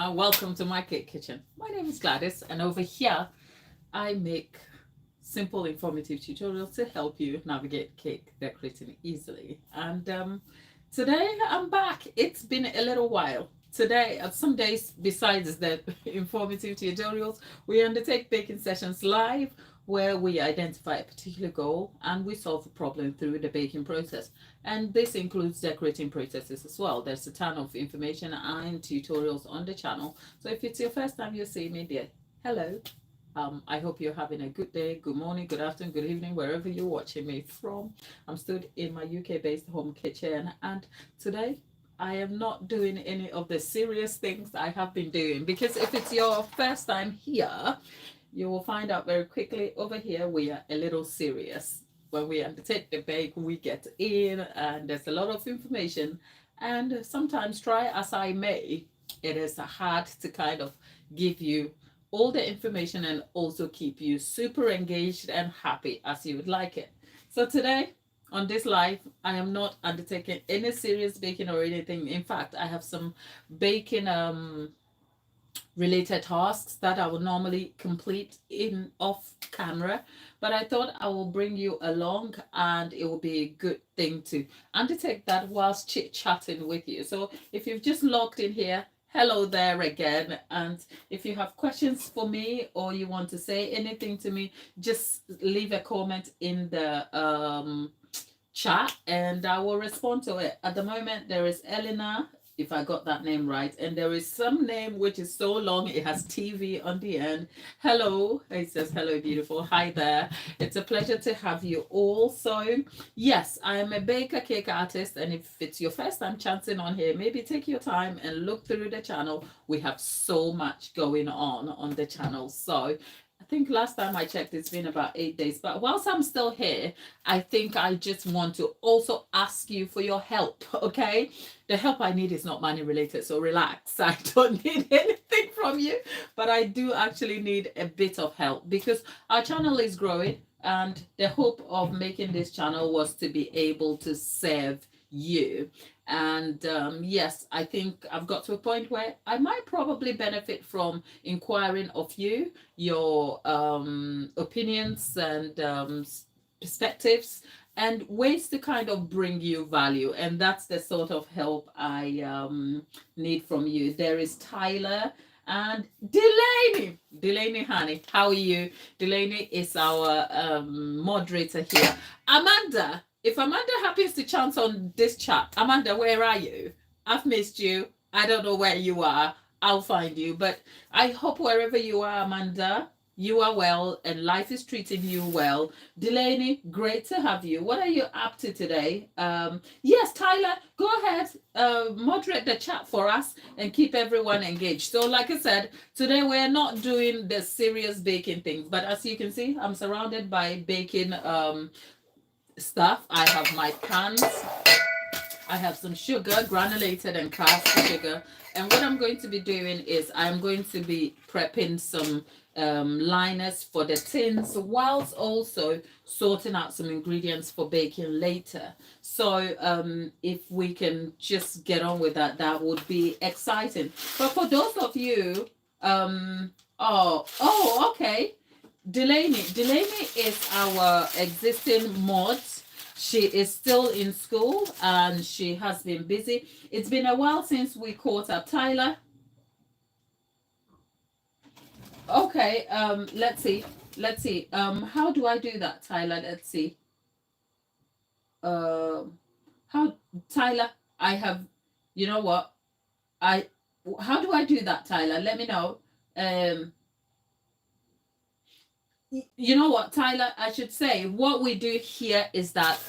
and welcome to my cake kitchen. My name is Gladys, and over here I make simple, informative tutorials to help you navigate cake decorating easily. And today I'm back. It's been a little while. Today, some days besides the informative tutorials, we undertake baking sessions live where we identify a particular goal and we solve the problem through the baking process. And this includes decorating processes as well. There's a ton of information and tutorials on the channel. So if it's your first time you're seeing me there, hello. I hope you're having a good day, good morning, good afternoon, good evening, wherever you're watching me from. I'm stood in my UK-based home kitchen, and today I am not doing any of the serious things I have been doing, because if it's your first time here, you will find out very quickly over here we are a little serious. When we undertake the bake, we get in and there's a lot of information, and sometimes, try as I may, it is hard to kind of give you all the information and also keep you super engaged and happy as you would like it. So today on this live, I am not undertaking any serious baking or anything. In fact, I have some baking related tasks that I would normally complete in off camera, but I thought I will bring you along and it will be a good thing to undertake that whilst chit chatting with you. So if you've just logged in here, hello there again, and if you have questions for me or you want to say anything to me, just leave a comment in the chat and I will respond to it. At the moment there is Eleanor, if I got that name right, and there is some name which is so long it has TV on the end. Hello, it says hello beautiful. Hi there, it's a pleasure to have you all. So yes, I am a baker cake artist, and if it's your first time chancing on here, maybe take your time and look through the channel. We have so much going on the channel. So I think last time I checked, it's been about 8 days. But whilst I'm still here, I think I just want to also ask you for your help, okay? The help I need is not money related, so relax. I don't need anything from you, but I do actually need a bit of help because our channel is growing, and the hope of making this channel was to be able to serve you. And yes, I think I've got to a point where I might probably benefit from inquiring of you, your opinions and perspectives and ways to kind of bring you value. And that's the sort of help I need from you. There is Tyler and Delaney. Delaney, honey, how are you? Delaney is our moderator here. Amanda, if Amanda happens to chance on this chat, Amanda, where are you? I've missed you. I don't know where you are. I'll find you. But I hope wherever you are, Amanda, you are well and life is treating you well. Delaney, great to have you. What are you up to today? Yes, Tyler, go ahead, moderate the chat for us and keep everyone engaged. So like I said, today we're not doing the serious baking things, but as you can see, I'm surrounded by baking stuff. I have my pans, I have some sugar, granulated and craft sugar, and what I'm going to be doing is I'm going to be prepping some liners for the tins whilst also sorting out some ingredients for baking later. So if we can just get on with that, that would be exciting. But for those of you okay, Delaney is our existing mod. She is still in school and she has been busy. It's been a while since we caught up. Tyler. Okay, let's see. How do I do that, Tyler? Let's see. How, Tyler, I have, you know what? How do I do that, Tyler? Let me know. You know what, Tyler, I should say what we do here is that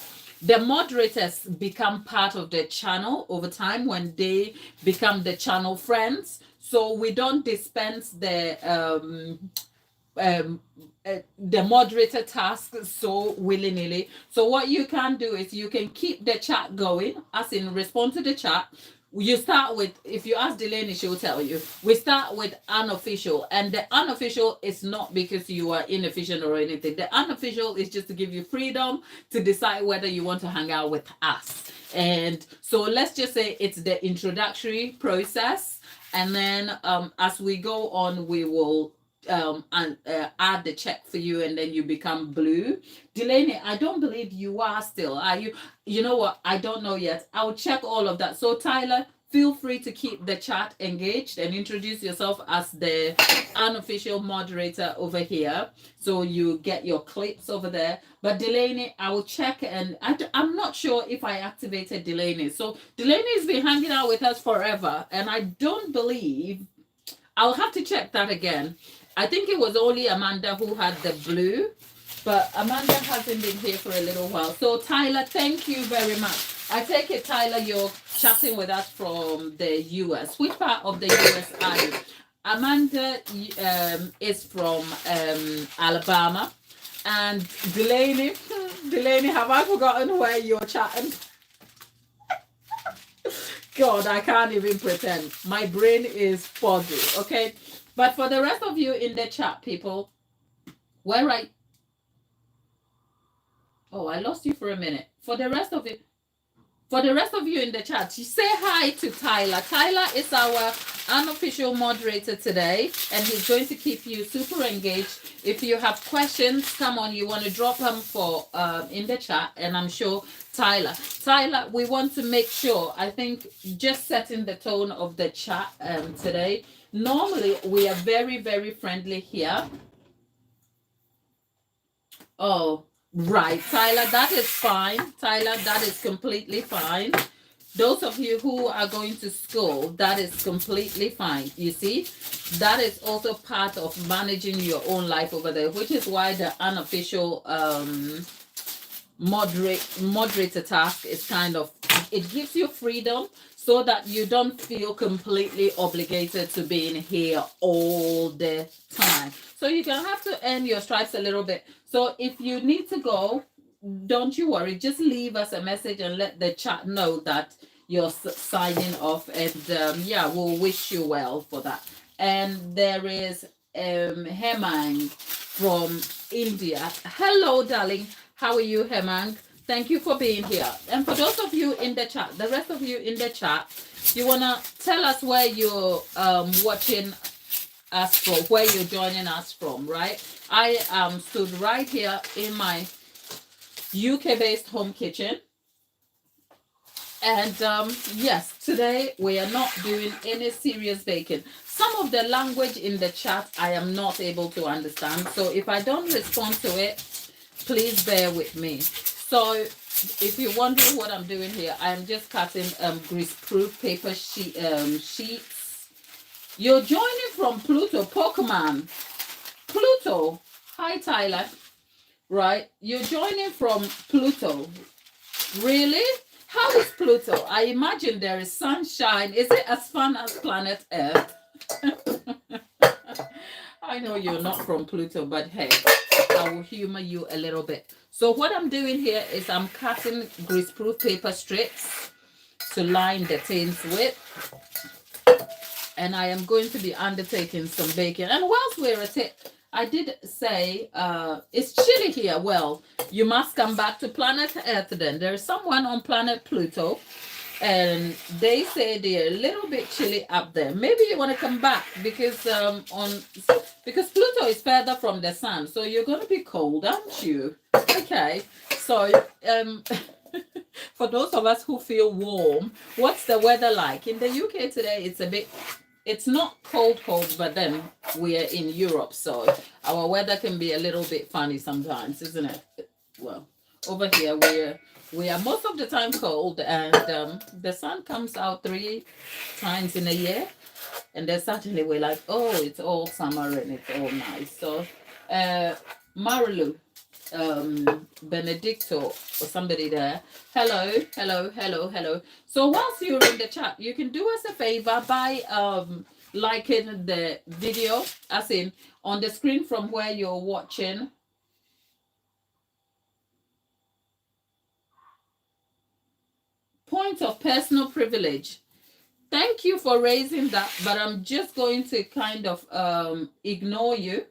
the moderators become part of the channel over time when they become the channel friends. So we don't dispense the moderator task so willy-nilly. So what you can do is you can keep the chat going, as in respond to the chat, You start with, if you ask Delaney, she'll tell you. We start with unofficial, and the unofficial is not because you are inefficient or anything. The unofficial is just to give you freedom to decide whether you want to hang out with us. And so let's just say it's the introductory process, and then as we go on, we will and add the check for you, and then you become blue. Delaney, I don't believe you are still. Are you? You know what? I don't know yet. I'll check all of that. So Tyler, feel free to keep the chat engaged and introduce yourself as the unofficial moderator over here. So you get your clips over there. But Delaney, I will check, and I'm not sure if I activated Delaney. So Delaney's been hanging out with us forever, and I don't believe, I'll have to check that again. I think it was only Amanda who had the blue, but Amanda hasn't been here for a little while. So Tyler, thank you very much. I take it, Tyler, you're chatting with us from the US. Which part of the US are you? Amanda is from Alabama. And Delaney, Delaney, have I forgotten where you're chatting? God, I can't even pretend. My brain is foggy, okay? But for the rest of you in the chat, people, where I... Oh, I lost you for a minute. For the rest of you in the chat, say hi to Tyler. Tyler is our unofficial moderator today, and he's going to keep you super engaged. If you have questions, come on, you want to drop them for in the chat, and I'm sure Tyler, we want to make sure, I think, just setting the tone of the chat today. Normally, we are very, very friendly here. Oh, right, Tyler, that is fine. Tyler, that is completely fine. Those of you who are going to school, that is completely fine. You see, that is also part of managing your own life over there, which is why the unofficial moderator task is kind of, it gives you freedom so that you don't feel completely obligated to being here all the time. So you're gonna have to earn your stripes a little bit. So if you need to go, don't you worry, just leave us a message and let the chat know that you're signing off, and yeah, we'll wish you well for that. And there is Hemang from India. Hello, darling. How are you, Hemang? Thank you for being here. And for those of you in the chat, the rest of you in the chat, you wanna tell us where you're watching us from, where you're joining us from, right? I stood right here in my UK-based home kitchen. And yes, today we are not doing any serious baking. Some of the language in the chat I am not able to understand. So if I don't respond to it, please bear with me. So if you're wondering what I'm doing here, I'm just cutting grease-proof paper sheets. You're joining from Pluto, Pokemon. Pluto. Hi, Tyler. Right? You're joining from Pluto. Really? How is Pluto? I imagine there is sunshine. Is it as fun as planet Earth? I know you're not from Pluto, but hey, I will humor you a little bit. So what I'm doing here is I'm cutting greaseproof paper strips to line the tins with. And I am going to be undertaking some baking. And whilst we're at it, I did say it's chilly here. Well, you must come back to planet Earth then. There's someone on planet Pluto, and they say they're a little bit chilly up there. Maybe you want to come back because because Pluto is further from the sun, so you're going to be cold, aren't you? Okay, so for those of us who feel warm, what's the weather like in the UK today? It's not cold, but then we're in Europe, so our weather can be a little bit funny sometimes, isn't it? Well, over here we are most of the time cold, and the sun comes out 3 times in a year, and then suddenly we're like, oh, it's all summer and it's all nice. So Marilu, Benedicto, or somebody there. Hello. So whilst you're in the chat, you can do us a favor by liking the video, as in on the screen from where you're watching. Point of personal privilege. Thank you for raising that, but I'm just going to kind of ignore you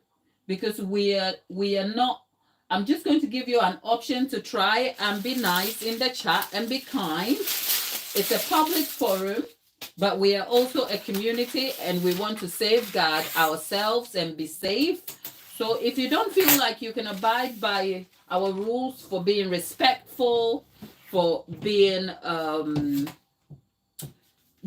because we are not. I'm just going to give you an option to try and be nice in the chat and be kind. It's a public forum, but we are also a community and we want to safeguard ourselves and be safe. So if you don't feel like you can abide by our rules for being respectful, for being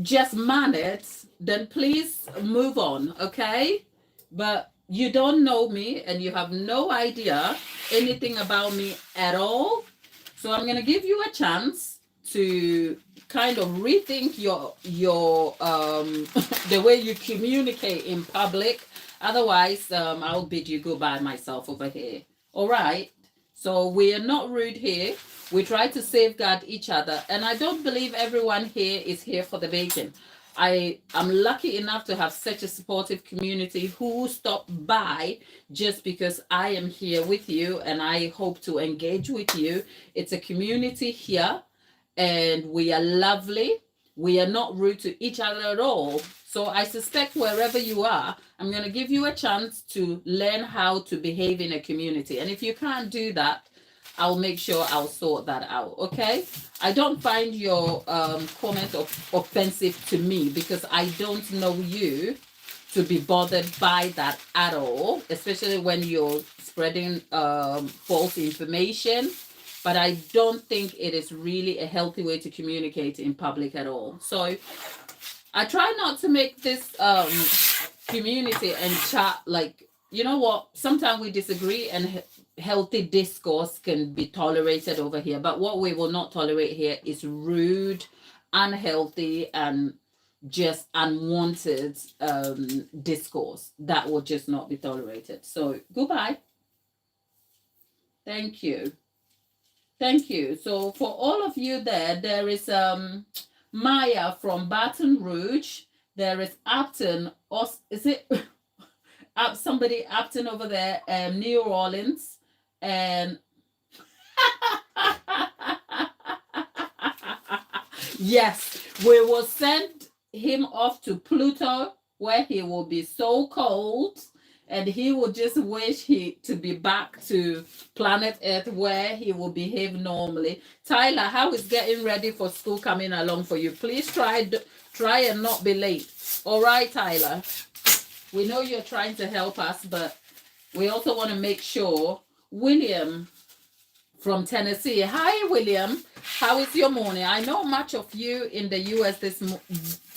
just mannered, then please move on, okay? But you don't know me and you have no idea anything about me at all. So I'm gonna give you a chance to kind of rethink your the way you communicate in public. Otherwise, I'll bid you goodbye myself over here. All right. So we are not rude here. We try to safeguard each other, and I don't believe everyone here is here for the bacon. I am lucky enough to have such a supportive community who stop by just because I am here with you and I hope to engage with you. It's a community here and we are lovely. We are not rude to each other at all. So I suspect wherever you are, I'm going to give you a chance to learn how to behave in a community. And if you can't do that, I'll make sure I'll sort that out. Okay? I don't find your comment offensive to me because I don't know you to be bothered by that at all, especially when you're spreading false information. But I don't think it is really a healthy way to communicate in public at all. So I try not to make this community and chat like, you know what, sometimes we disagree and healthy discourse can be tolerated over here. But what we will not tolerate here is rude, unhealthy, and just unwanted discourse. That will just not be tolerated. So goodbye. Thank you. Thank you. So for all of you there is Maya from Baton Rouge. There is Upton. Is it somebody Upton over there? New Orleans. And yes, we will send him off to Pluto where he will be so cold and he will just wish to be back to planet Earth where he will behave normally. Tyler, how is getting ready for school coming along for you? Please try and not be late. All right, Tyler. We know you're trying to help us, but we also want to make sure. William from Tennessee. Hi, William. How is your morning? I know much of you in the US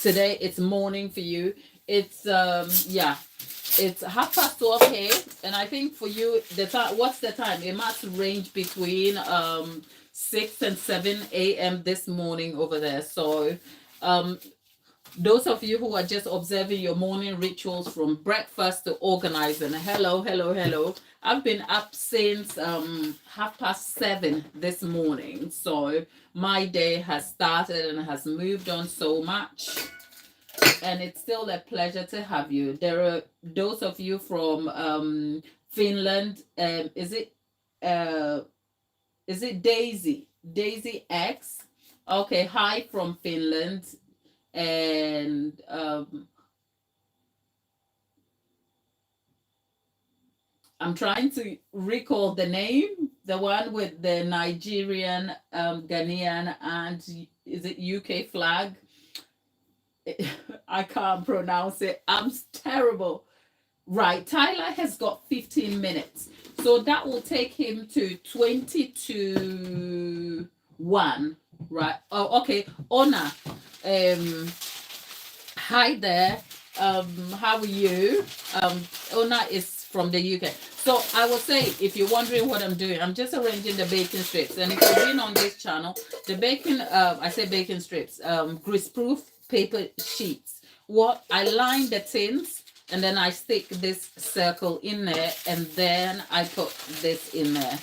today. It's morning for you. It's it's 12:30 here, and I think for you the time. What's the time? It must range between 6 and 7 a.m. this morning over there. So those of you who are just observing your morning rituals from breakfast to organizing, hello. I've been up since 7:30 this morning. So my day has started and has moved on so much. And it's still a pleasure to have you. There are those of you from Finland. Is it Daisy? Daisy X? Okay, hi from Finland. And I'm trying to recall the name, the one with the Nigerian, Ghanaian, and is it UK flag? I can't pronounce it. I'm terrible. Right, Tyler has got 15 minutes. So that will take him to 20 to 1. Right. Oh, okay. Ona. Hi there. How are you? Ona is from the UK. So I will say, if you're wondering what I'm doing, I'm just arranging the bacon strips. And if you've been on this channel, the bacon, I say bacon strips, grease-proof paper sheets. What I line the tins, and then I stick this circle in there, and then I put this in there.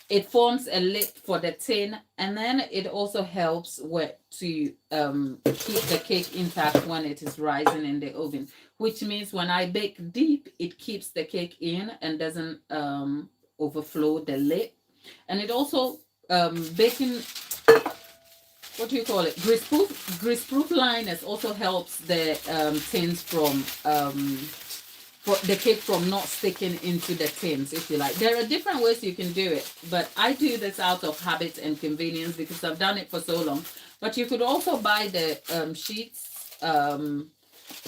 It forms a lid for the tin, and then it also helps to keep the cake intact when it is rising in the oven, which means when I bake deep, it keeps the cake in and doesn't overflow the lid. And it also baking what do you call it? Greaseproof liners also helps the tins from for the cake from not sticking into the tins, if you like. There are different ways you can do it, but I do this out of habit and convenience because I've done it for so long. But you could also buy the sheets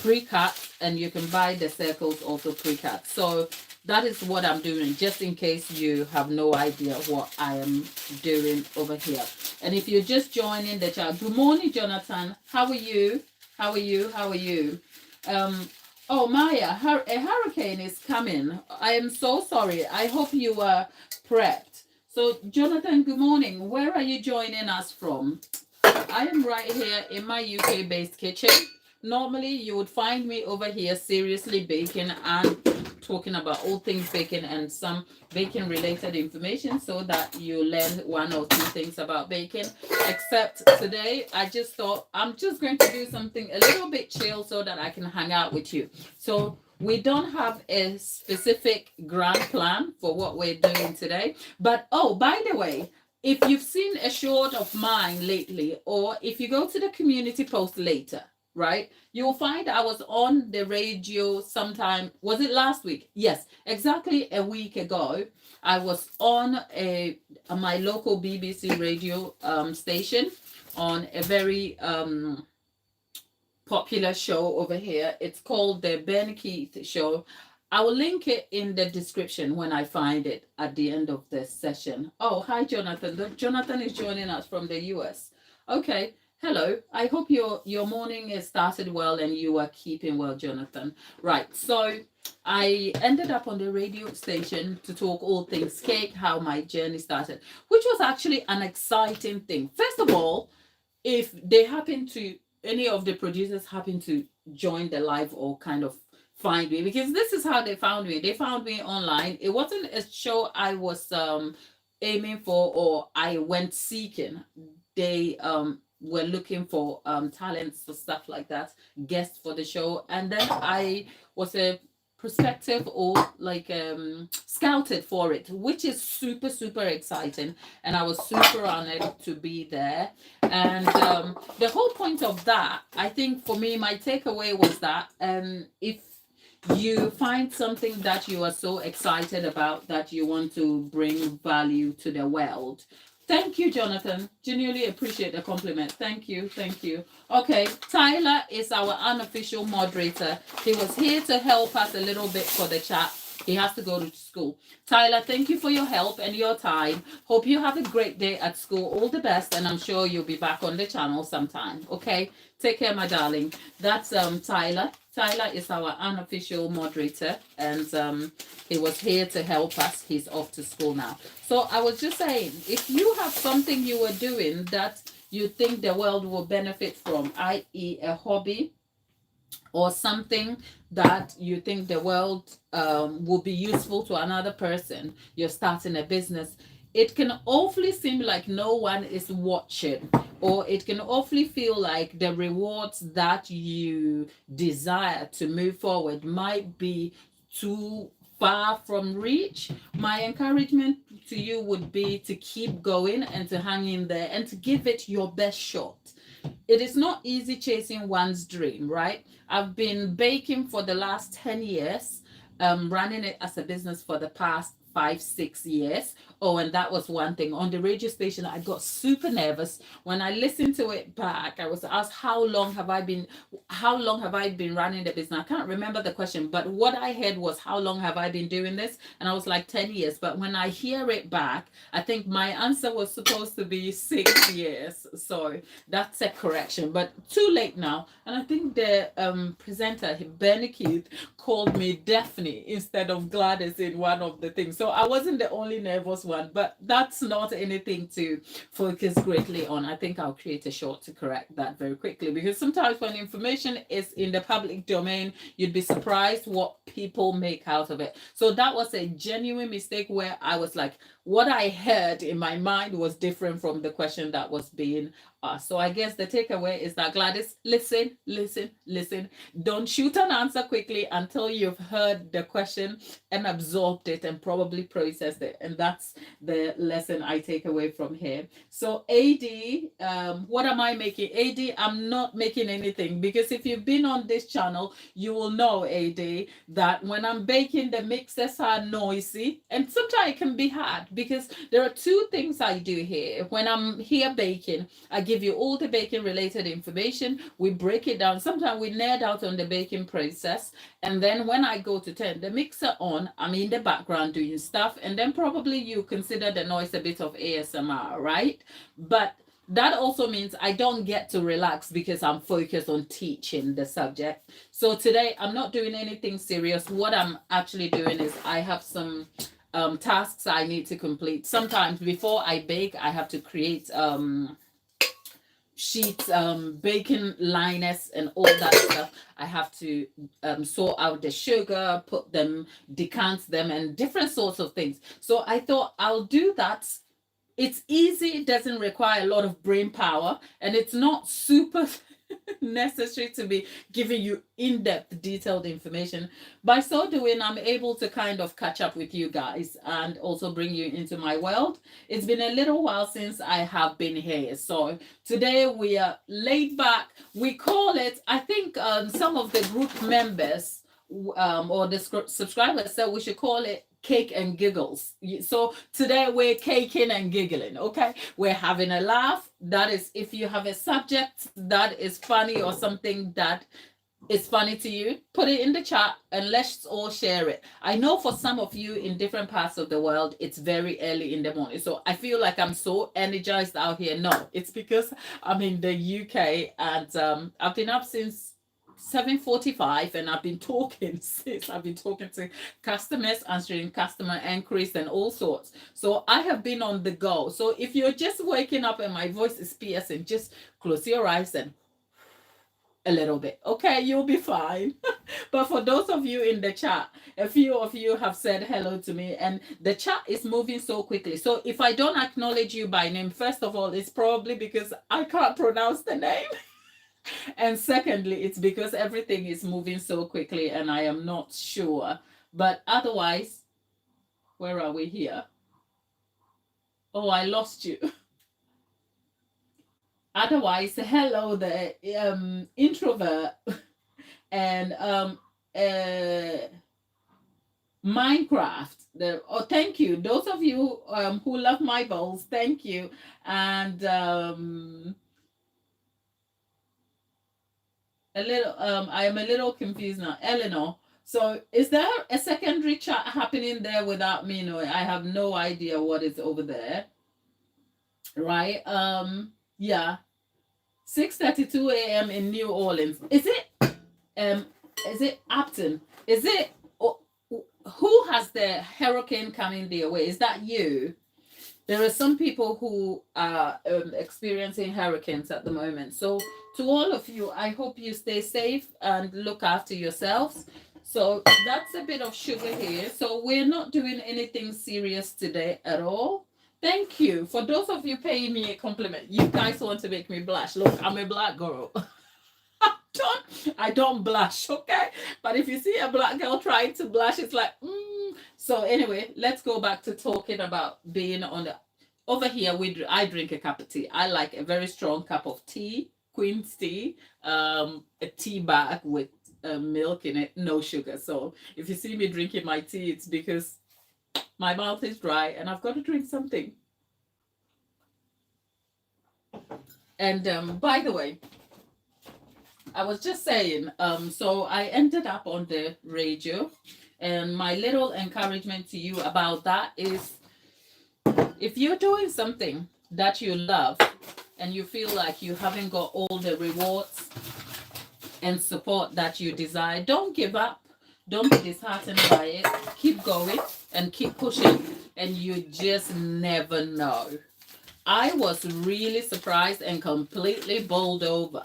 pre-cut, and you can buy the circles also pre-cut. So that is what I'm doing, just in case you have no idea what I am doing over here. And if you're just joining the chat, good morning, Jonathan. How are you? How are you? How are you? Um, oh, Maya, a hurricane is coming. I am so sorry. I hope you are prepped. So, Jonathan, good morning. Where are you joining us from? I am right here in my UK based kitchen. Normally, you would find me over here seriously baking and talking about all things baking and some baking related information so that you learn one or two things about baking. Except today, I just thought I'm just going to do something a little bit chill so that I can hang out with you. So, we don't have a specific grand plan for what we're doing today. But oh, by the way, if you've seen a short of mine lately, or if you go to the community post later, right, you'll find I was on the radio sometime. Was it last week? Yes, exactly a week ago. I was on my local BBC radio station on a very popular show over here. It's called the Ben Keith Show. I will link it in the description when I find it at the end of this session. Oh, hi, Jonathan. Jonathan is joining us from the US. Okay. Hello. I hope your morning has started well and you are keeping well, Jonathan. Right. So I ended up on the radio station to talk all things cake, how my journey started, which was actually an exciting thing. First of all, if they happen to any of the producers happen to join the live or kind of find me, because this is how they found me. They found me online. It wasn't a show I was aiming for or I went seeking. They were looking for talents or stuff like that, guests for the show, and then I was a prospective or like scouted for it, which is super exciting, and I was super honored to be there. And the whole point of that, I think for me, my takeaway was that if you find something that you are so excited about that you want to bring value to the world. Thank you, Jonathan. Genuinely appreciate the compliment. Thank you. Thank you. Okay, Tyler is our unofficial moderator. He was here to help us a little bit for the chat. He has to go to school. Tyler, thank you for your help and your time. Hope you have a great day at school. All the best, and I'm sure you'll be back on the channel sometime. Okay, take care, my darling. That's Tyler. Tyler is our unofficial moderator, and he was here to help us. He's off to school now. So I was just saying, if you have something you are doing that you think the world will benefit from, i.e., a hobby, or something that you think the world will be useful to another person, you're starting a business, it can awfully seem like no one is watching, or it can awfully feel like the rewards that you desire to move forward might be too far from reach. My encouragement to you would be to keep going and to hang in there and to give it your best shot. It is not easy chasing one's dream, right? I've been baking for the last 10 years, running it as a business for the past 5, 6 years. Oh, and that was one thing. On the radio station, I got super nervous. When I listened to it back, I was asked, how long have I been running the business? I can't remember the question, but what I heard was, how long have I been doing this? And I was like, 10 years. But when I hear it back, I think my answer was supposed to be 6 years. So that's a correction, but too late now. And I think the presenter, Benny Keith, called me Daphne instead of Gladys in one of the things. So I wasn't the only nervous one, but that's not anything to focus greatly on. I think I'll create a short to correct that very quickly, because sometimes when information is in the public domain, you'd be surprised what people make out of it. So that was a genuine mistake where I was like, what I heard in my mind was different from the question that was being us. So I guess the takeaway is that, Gladys, listen, listen, listen. Don't shoot an answer quickly until you've heard the question and absorbed it and probably processed it. And that's the lesson I take away from here. So AD, what am I making? AD, I'm not making anything, because if you've been on this channel, you will know, AD, that when I'm baking, the mixers are noisy and sometimes it can be hard, because there are two things I do here. When I'm here baking, I give you all the baking related information. We break it down. Sometimes we nerd out on the baking process. And then when I go to turn the mixer on, I'm in the background doing stuff. And then probably you consider the noise a bit of ASMR, right? But that also means I don't get to relax because I'm focused on teaching the subject. So today I'm not doing anything serious. What I'm actually doing is I have some tasks I need to complete. Sometimes before I bake, I have to create sheets, baking liners and all that stuff. I have to sort out the sugar, put them, decant them, and different sorts of things. So I thought I'll do that. It's easy, it doesn't require a lot of brain power, and it's not super necessary to be giving you in-depth detailed information. By so doing, I'm able to kind of catch up with you guys and also bring you into my world. It's been a little while since I have been here, so today we are laid back. We call it, I think some of the group members or the subscribers said we should call it cake and giggles. So today we're caking and giggling, okay? We're having a laugh. That is, if you have a subject that is funny or something that is funny to you, put it in the chat and let's all share it. I know for some of you in different parts of the world, it's very early in the morning. So I feel like I'm so energized out here. No, it's because I'm in the UK and I've been up since 7:45 and I've been talking since. I've been talking to customers, answering customer inquiries and all sorts. So I have been on the go. So if you're just waking up and my voice is piercing, just close your eyes and a little bit, okay? You'll be fine. But for those of you in the chat, a few of you have said hello to me and the chat is moving so quickly. So if I don't acknowledge you by name, first of all, it's probably because I can't pronounce the name. And secondly, it's because everything is moving so quickly and I am not sure. But otherwise, where are we here? Oh, I lost you. Otherwise, hello there, introvert and Minecraft. Thank you. Those of you who love my bowls, thank you. And I am a little confused now. Eleanor, so is there a secondary chat happening there without me knowing? I have no idea what is over there. Right? Yeah. 6:32 a.m. in New Orleans. Is it Upton? Is it who has the hurricane coming their way? Is that you? There are some people who are experiencing hurricanes at the moment. So to all of you, I hope you stay safe and look after yourselves. So that's a bit of sugar here. So we're not doing anything serious today at all. Thank you. For those of you paying me a compliment, you guys want to make me blush. Look, I'm a black girl. I don't blush, okay? But if you see a black girl trying to blush, it's like, So anyway, let's go back to talking about being on the... Over here, I drink a cup of tea. I like a very strong cup of tea, Queen's tea, a tea bag with milk in it, no sugar. So if you see me drinking my tea, it's because my mouth is dry and I've got to drink something. And by the way, I was just saying, so I ended up on the radio, and my little encouragement to you about that is, if you're doing something that you love and you feel like you haven't got all the rewards and support that you desire, don't give up. Don't be disheartened by it. Keep going and keep pushing, and you just never know. I was really surprised and completely bowled over.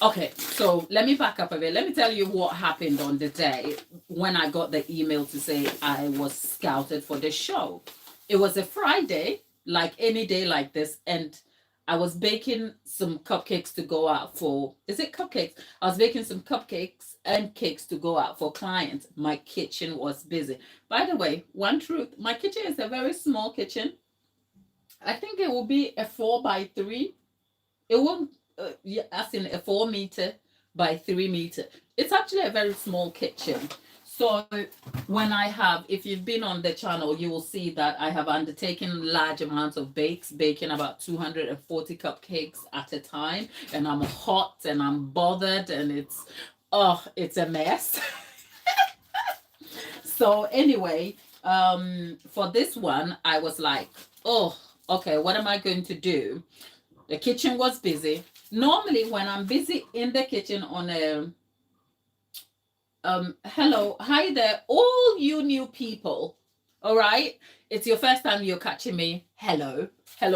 Okay, so let me back up a bit. Let me tell you what happened on the day when I got the email to say I was scouted for the show. It was a Friday, like any day like this, and I was baking some cupcakes to go out for, is it cupcakes? I was baking some cupcakes and cakes to go out for clients. My kitchen was busy. By the way, one truth, my kitchen is a very small kitchen. I think it will be a 4 by 3. It won't, yeah, as in a 4 meter by 3 meter. It's actually a very small kitchen. So when I have, if you've been on the channel, you will see that I have undertaken large amounts of bakes, baking about 240 cupcakes at a time. And I'm hot and I'm bothered and it's a mess. So anyway, for this one, I was like, oh, okay, what am I going to do? The kitchen was busy. Normally, when I'm busy in the kitchen on a hello, hi there, all you new people. All right, it's your first time you're catching me. Hello,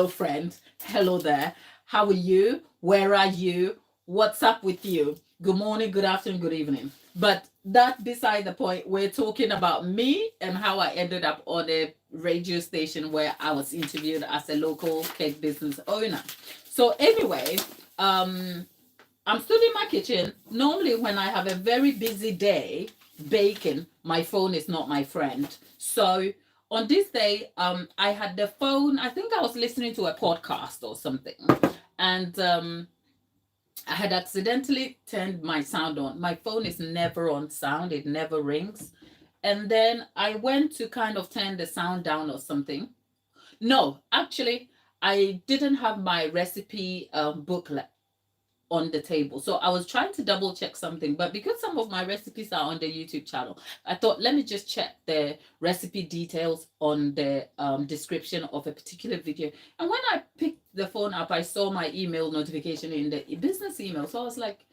friend. Hello there. How are you? Where are you? What's up with you? Good morning, good afternoon, good evening. But that beside the point, we're talking about me and how I ended up on a radio station where I was interviewed as a local cake business owner. So anyway, I'm still in my kitchen. Normally, when I have a very busy day baking, my phone is not my friend. So on this day, I had the phone. I think I was listening to a podcast or something, and I had accidentally turned my sound on. My phone is never on sound; it never rings. And then I went to kind of turn the sound down or something. No, actually, I didn't have my recipe booklet on the table. So I was trying to double check something, but because some of my recipes are on the YouTube channel, I thought, let me just check the recipe details on the description of a particular video. And when I picked the phone up, I saw my email notification in the business email. So I was like,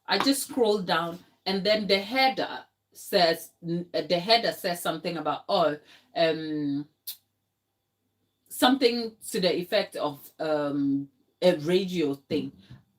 I just scrolled down, and then the header says something about, something to the effect of a radio thing.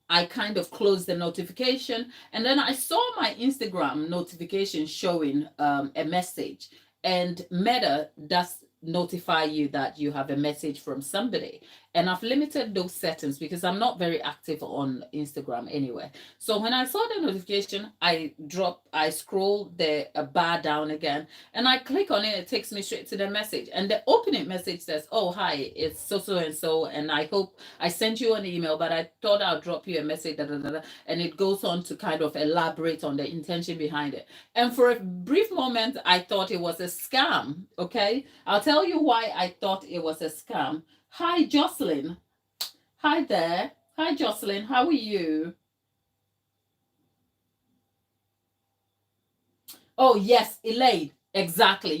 I kind of closed the notification, and then I saw my Instagram notification showing a message, and Meta does notify you that you have a message from somebody. And I've limited those settings because I'm not very active on Instagram anyway. So when I saw the notification, I scroll the bar down again, and I click on it. It takes me straight to the message, and the opening message says, "Oh, hi, it's so and so, and I hope I sent you an email, but I thought I'll drop you a message." Da, da, da, da. And it goes on to kind of elaborate on the intention behind it. And for a brief moment, I thought it was a scam. Okay, I'll tell you why I thought it was a scam. Hi, Jocelyn. Hi there. Hi, Jocelyn. How are you? Oh, yes, Elaine. Exactly.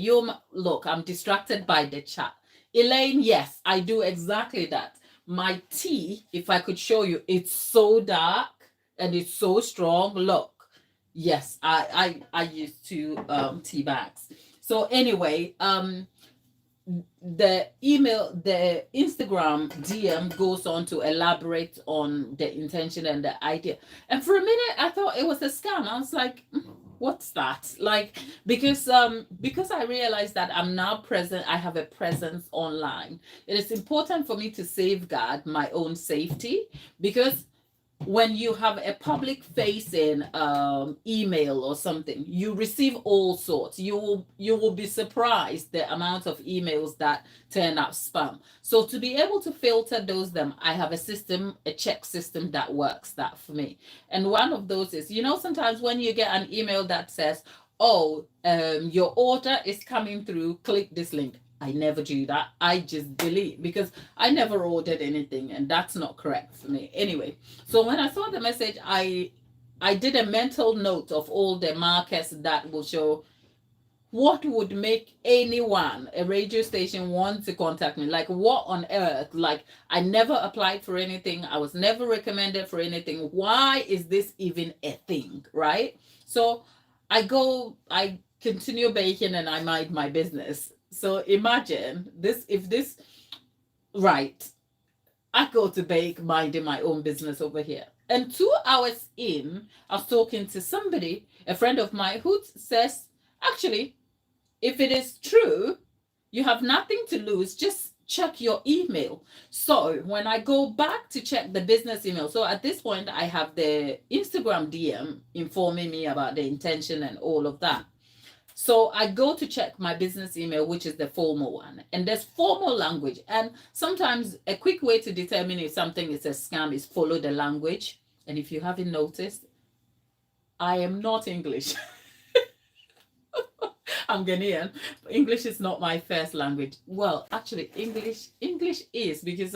Look, I'm distracted by the chat. Elaine, yes, I do exactly that. My tea, if I could show you, it's so dark and it's so strong. Look. Yes, I used to tea bags. So anyway, the Instagram DM goes on to elaborate on the intention and the idea. And for a minute, I thought it was a scam. I was like, what's that? Like, because I realized that I'm now present, I have a presence online. It is important for me to safeguard my own safety, because when you have a public facing email or something, you receive all sorts. You will be surprised the amount of emails that turn up spam. So to be able to filter them, I have a check system that works that for me. And one of those is, sometimes when you get an email that says, "Oh, your order is coming through, click this link." I never do that. I just delete, because I never ordered anything, and that's not correct for me. Anyway, so when I saw the message, I did a mental note of all the markers that will show what would make anyone, a radio station, want to contact me. Like, what on earth? Like, I never applied for anything. I was never recommended for anything. Why is this even a thing, right? So I continue baking and I mind my business. So imagine this, right, I go to bake, minding my own business over here. And 2 hours in, I was talking to somebody, a friend of mine, who says, actually, if it is true, you have nothing to lose. Just check your email. So when I go back to check the business email, so at this point I have the Instagram DM informing me about the intention and all of that. So I go to check my business email, which is the formal one, and there's formal language. And sometimes a quick way to determine if something is a scam is follow the language. And if you haven't noticed, I am not English. I'm Ghanaian. English is not my first language. Well, actually, English is, because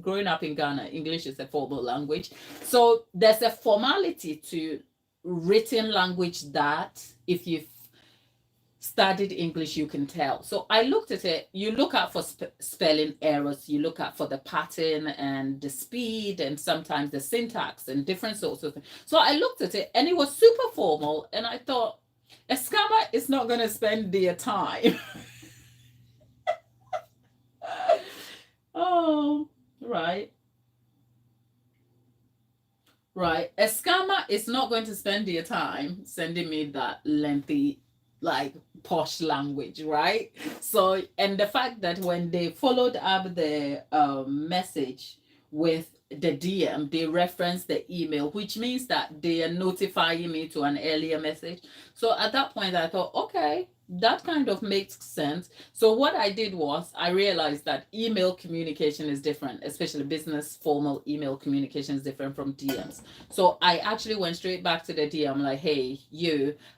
growing up in Ghana, English is a formal language. So there's a formality to written language that if you've studied English, you can tell. So I looked at it. You look out for spelling errors. You look out for the pattern and the speed and sometimes the syntax and different sorts of things. So I looked at it and it was super formal. And I thought, a scammer is not going to spend their time. Oh, right. Right. A scammer is not going to spend their time sending me that lengthy, like posh language, right? So, and the fact that when they followed up the message with the DM, they reference the email, which means that they are notifying me to an earlier message. So at that point, I thought, okay, that kind of makes sense. So what I did was I realized that email communication is different, especially business formal email communication is different from DMs. So I actually went straight back to the DM, like, hey,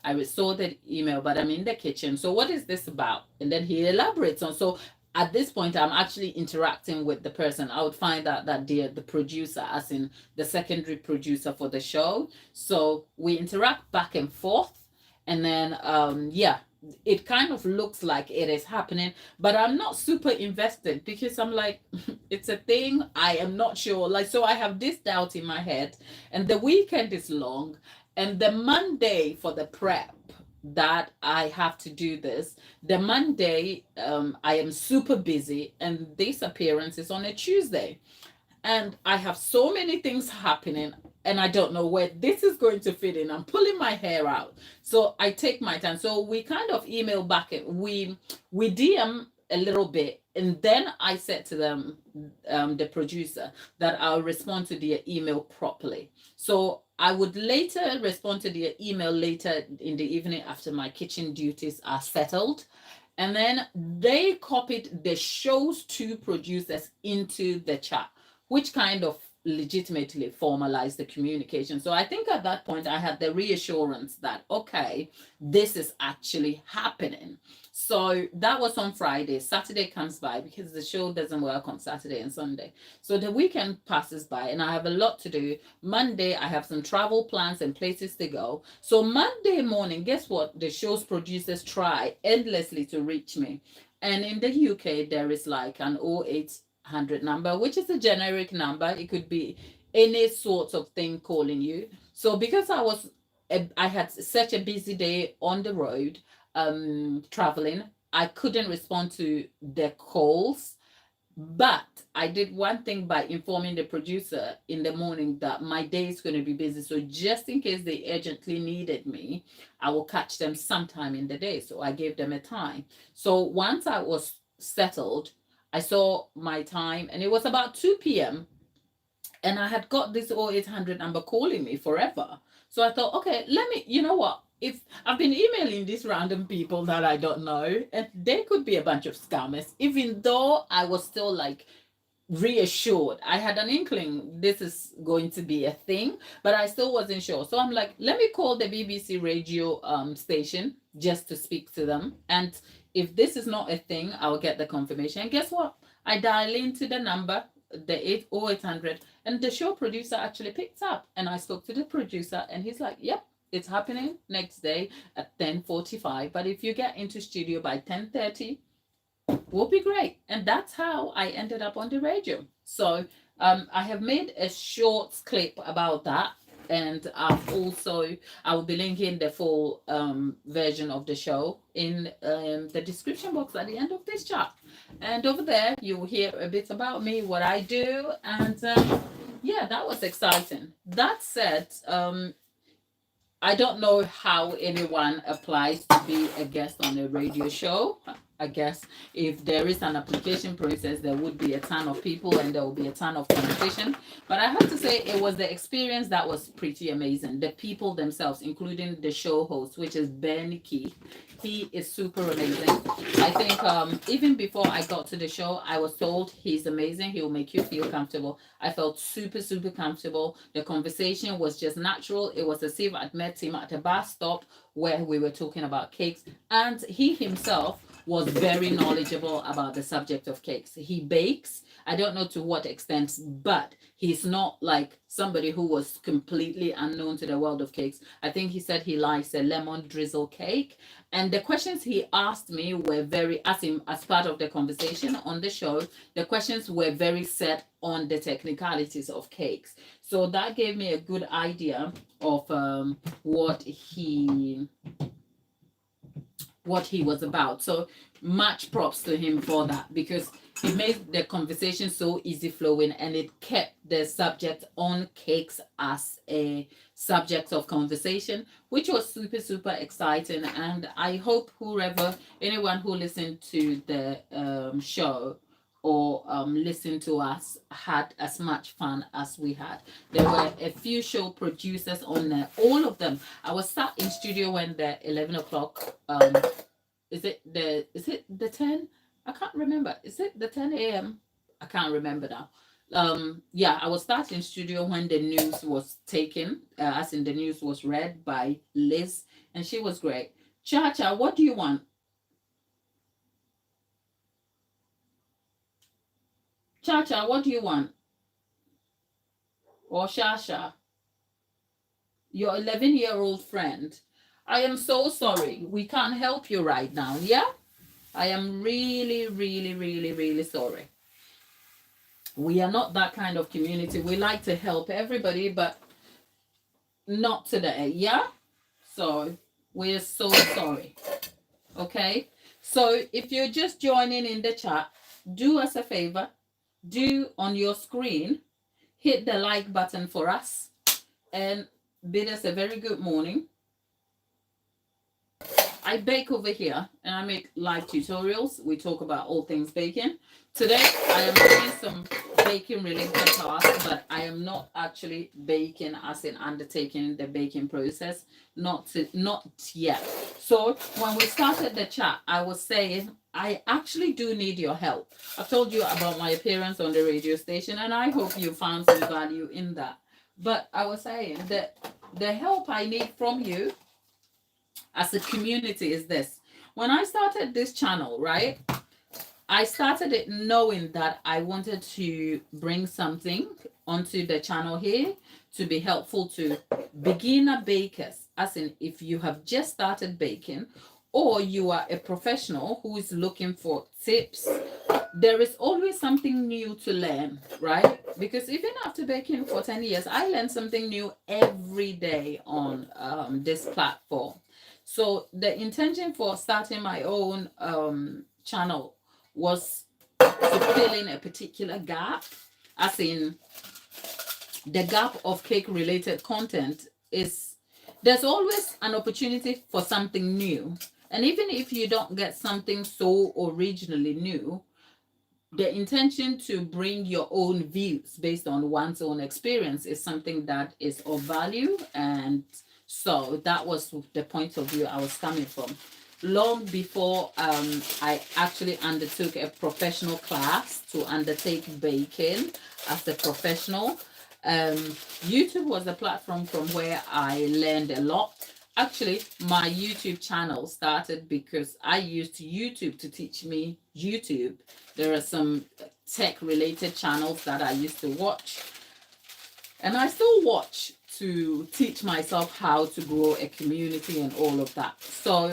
I saw the email, but I'm in the kitchen. So what is this about? And then he elaborates on. So at this point, I'm actually interacting with the person. I would find out that the producer, as in the secondary producer for the show. So we interact back and forth. And then, yeah, it kind of looks like it is happening, but I'm not super invested because I'm like, it's a thing. I am not sure. Like, so I have this doubt in my head, and the weekend is long, and the Monday for the prep that I have to do this, the Monday, I am super busy, and this appearance is on a Tuesday. And I have so many things happening and I don't know where this is going to fit in. I'm pulling my hair out. So I take my time. So we kind of email back and we DM a little bit. And then I said to them, the producer, that I'll respond to their email properly. So I would later respond to their email later in the evening after my kitchen duties are settled. And then they copied the show's two producers into the chat, which kind of legitimately formalized the communication. So I think at that point I had the reassurance that, okay, this is actually happening. So that was on Friday. Saturday comes by because the show doesn't work on Saturday and Sunday. So the weekend passes by and I have a lot to do. Monday, I have some travel plans and places to go. So Monday morning, guess what? The show's producers try endlessly to reach me. And in the UK, there is like an 0800 number, which is a generic number. It could be any sort of thing calling you. So because I had such a busy day on the road, traveling, I couldn't respond to the calls. But I did one thing by informing the producer in the morning that my day is going to be busy. So just in case they urgently needed me, I will catch them sometime in the day. So I gave them a time. So once I was settled, I saw my time and it was about 2 p.m. And I had got this 0800 number calling me forever. So I thought, okay, you know what? If I've been emailing these random people that I don't know, and they could be a bunch of scammers, even though I was still like reassured. I had an inkling this is going to be a thing, but I still wasn't sure. So I'm like, let me call the BBC radio station just to speak to them. And if this is not a thing, I'll get the confirmation. And guess what? I dial into the number, the 0800, and the show producer actually picked up. And I spoke to the producer, and he's like, yep, it's happening next day at 10:45. But if you get into studio by 10:30, will be great. And that's how I ended up on the radio. So I have made a short clip about that. And I will be linking the full version of the show in the description box at the end of this chat. And over there, you will hear a bit about me, what I do. And yeah, that was exciting. That said, I don't know how anyone applies to be a guest on a radio show. I guess if there is an application process, there would be a ton of people and there will be a ton of competition. But I have to say, it was the experience that was pretty amazing. The people themselves, including the show host, which is Ben Key. He is super amazing. I think even before I got to the show, I was told he's amazing. He will make you feel comfortable. I felt super, super comfortable. The conversation was just natural. It was as if I'd met him at a bus stop where we were talking about cakes. And he himself was very knowledgeable about the subject of cakes. He bakes. I don't know to what extent, but he's not like somebody who was completely unknown to the world of cakes. I think he said he likes a lemon drizzle cake. And the questions he asked me were very, as part of the conversation on the show, the questions were very set on the technicalities of cakes. So that gave me a good idea of what he was about. So much props to him for that, because it made the conversation so easy flowing and it kept the subject on cakes as a subject of conversation, which was super, super exciting. And I hope anyone who listened to the show or listened to us had as much fun as we had. There were a few show producers on there, all of them. I was sat in studio when the 11 o'clock, is it the 10? I can't remember. Is it the 10 a.m.? I can't remember now. Yeah, I was sat in studio when the news was taken, as in the news was read by Liz, and she was great. Cha, what do you want? Cha, what do you want? Or Shasha, your 11-year-old friend. I am so sorry. We can't help you right now. Yeah? I am really, really, really, really sorry. We are not that kind of community. We like to help everybody, but not today. Yeah? So we're so sorry. Okay? So if you're just joining in the chat, do us a favor. Do on your screen, hit the like button for us and bid us a very good morning. I bake over here and I make live tutorials. We talk about all things baking. Today I am doing some baking related tasks, but I am not actually baking as in undertaking the baking process. Not yet. So when we started the chat, I was saying I actually do need your help. I've told you about my appearance on the radio station and I hope you found some value in that. But I was saying that the help I need from you as a community is this. When I started this channel, right, I started it knowing that I wanted to bring something onto the channel here to be helpful to beginner bakers, as in if you have just started baking or you are a professional who is looking for tips. There is always something new to learn, right? Because even after baking for 10 years, I learn something new every day on this platform. So the intention for starting my own channel was to fill in a particular gap, as in the gap of cake related content is there's always an opportunity for something new. And even if you don't get something so originally new, the intention to bring your own views based on one's own experience is something that is of value. And so that was the point of view I was coming from. Long before I actually undertook a professional class to undertake baking as a professional, YouTube was a platform from where I learned a lot. Actually, my YouTube channel started because I used YouTube to teach me YouTube. There are some tech related channels that I used to watch, and I still watch to teach myself how to grow a community and all of that. So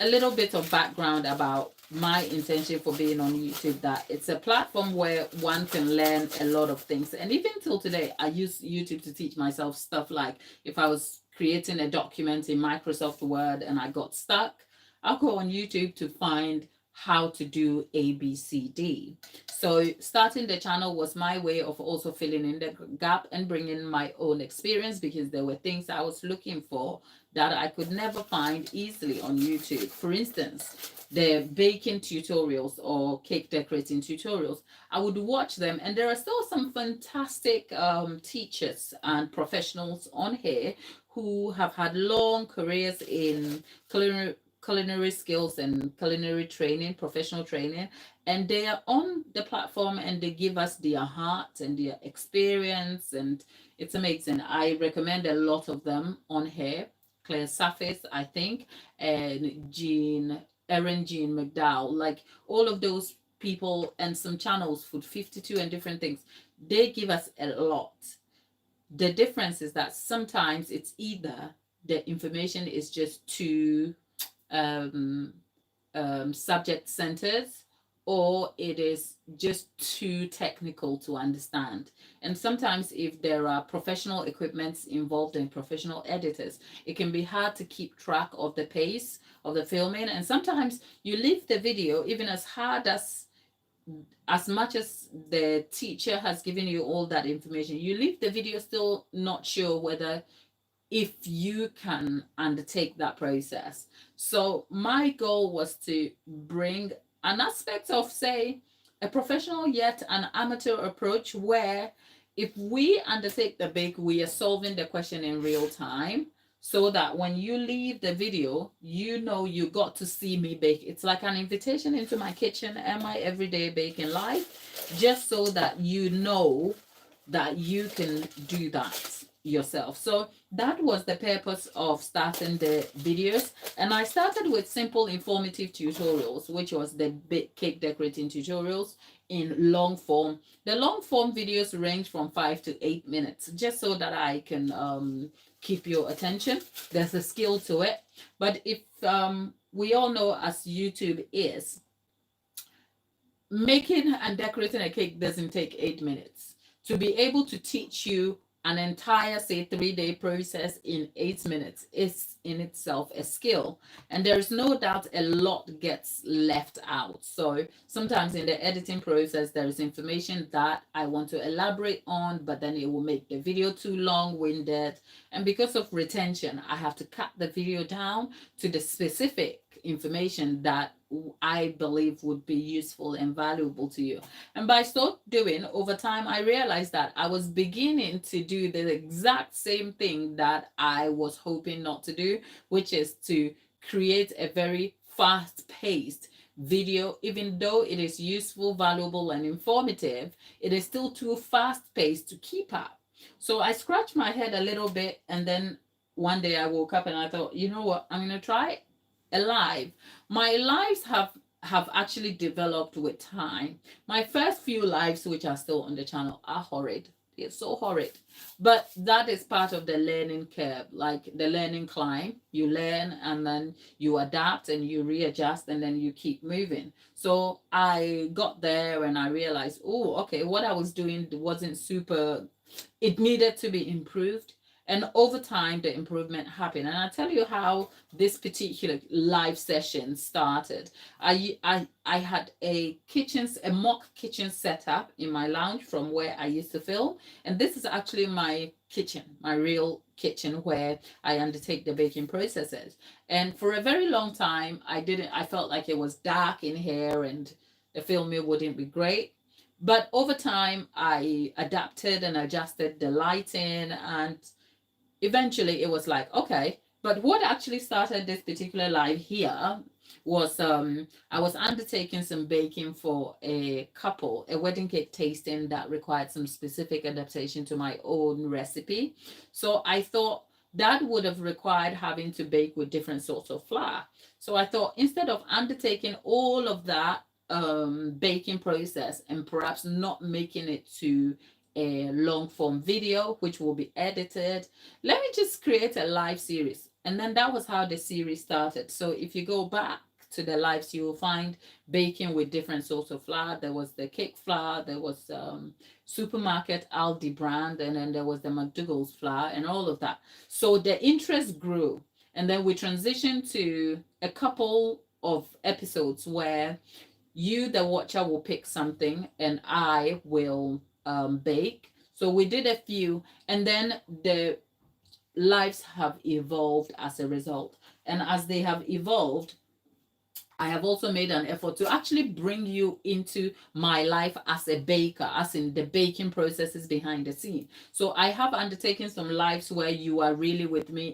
a little bit of background about my intention for being on YouTube, that it's a platform where one can learn a lot of things. And even till today, I use YouTube to teach myself stuff like if I was creating a document in Microsoft Word and I got stuck, I'll go on YouTube to find how to do ABCD. So starting the channel was my way of also filling in the gap and bringing my own experience, because there were things I was looking for that I could never find easily on YouTube. For instance, the baking tutorials or cake decorating tutorials, I would watch them, and there are still some fantastic teachers and professionals on here who have had long careers in culinary skills and culinary training, professional training, and they are on the platform and they give us their heart and their experience, and it's amazing. I recommend a lot of them on here. Claire Safis, I think, and Jean McDowell, like all of those people, and some channels, Food 52 and different things. They give us a lot. The difference is that sometimes it's either the information is just too um, subject centered, or it is just too technical to understand. And sometimes, if there are professional equipments involved and professional editors, it can be hard to keep track of the pace of the filming. And sometimes you leave the video, even as hard as much as the teacher has given you all that information, you leave the video still not sure whether if you can undertake that process. So my goal was to bring an aspect of, say, a professional yet an amateur approach, where if we undertake the bake, we are solving the question in real time, so that when you leave the video, you know you got to see me bake. It's like an invitation into my kitchen and my everyday baking life, just so that you know that you can do that yourself. So that was the purpose of starting the videos. And I started with simple informative tutorials, which was the cake decorating tutorials in long form. The long form videos range from 5 to 8 minutes, just so that I can keep your attention. There's a skill to it. But if we all know, as YouTube is, making and decorating a cake doesn't take 8 minutes. To be able to teach you an entire, say, 3-day process in 8 minutes is in itself a skill. And there's no doubt a lot gets left out. So sometimes in the editing process, there is information that I want to elaborate on, but then it will make the video too long-winded. And because of retention, I have to cut the video down to the specific information that I believe would be useful and valuable to you. And by so doing, over time, I realized that I was beginning to do the exact same thing that I was hoping not to do, which is to create a very fast-paced video. Even though it is useful, valuable, and informative, it is still too fast-paced to keep up. So I scratched my head a little bit, and then one day I woke up and I thought, you know what, I'm going to try a live. My lives have actually developed with time. My first few lives, which are still on the channel, are horrid. It's so horrid. But that is part of the learning curve, like the learning climb. You learn and then you adapt and you readjust and then you keep moving. So I got there and I realized, oh, okay, what I was doing wasn't super, it needed to be improved. And over time, the improvement happened. And I'll tell you how this particular live session started. I had a mock kitchen setup in my lounge from where I used to film. And this is actually my kitchen, my real kitchen, where I undertake the baking processes. And for a very long time, I felt like it was dark in here and the filming wouldn't be great. But over time, I adapted and adjusted the lighting, and eventually it was like, okay. But what actually started this particular live here was I was undertaking some baking for a couple, a wedding cake tasting that required some specific adaptation to my own recipe. So I thought that would have required having to bake with different sorts of flour. So I thought, instead of undertaking all of that baking process and perhaps not making it to a long form video, which will be edited, let me just create a live series. And then that was how the series started. So if you go back to the lives, you will find baking with different sorts of flour. There was the cake flour, there was supermarket Aldi brand, and then there was the McDougall's flour and all of that. So the interest grew. And then we transitioned to a couple of episodes where you, the watcher, will pick something and I will bake. So we did a few, and then the lives have evolved as a result. And as they have evolved, I have also made an effort to actually bring you into my life as a baker, as in the baking processes behind the scene. So I have undertaken some lives where you are really with me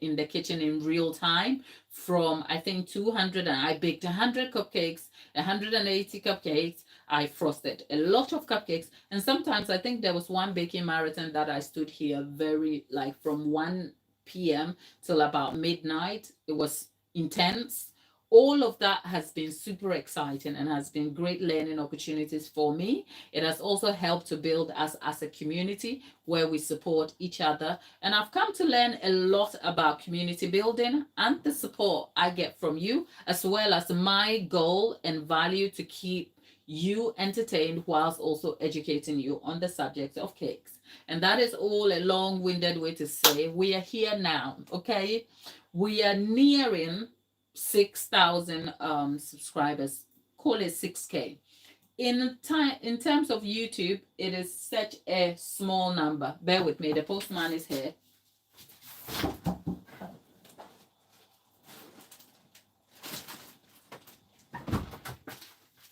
in the kitchen in real time. From I think 200, and I baked 100 cupcakes, 180 cupcakes. I frosted a lot of cupcakes, and sometimes I think there was one baking marathon that I stood here very like from 1 p.m. till about midnight. It was intense. All of that has been super exciting and has been great learning opportunities for me. It has also helped to build us as a community where we support each other. And I've come to learn a lot about community building and the support I get from you, as well as my goal and value to keep you entertained whilst also educating you on the subject of cakes. And that is all a long-winded way to say we are here now, okay? We are nearing 6,000 subscribers, call it 6K. In terms of YouTube, it is such a small number. Bear with me, the postman is here.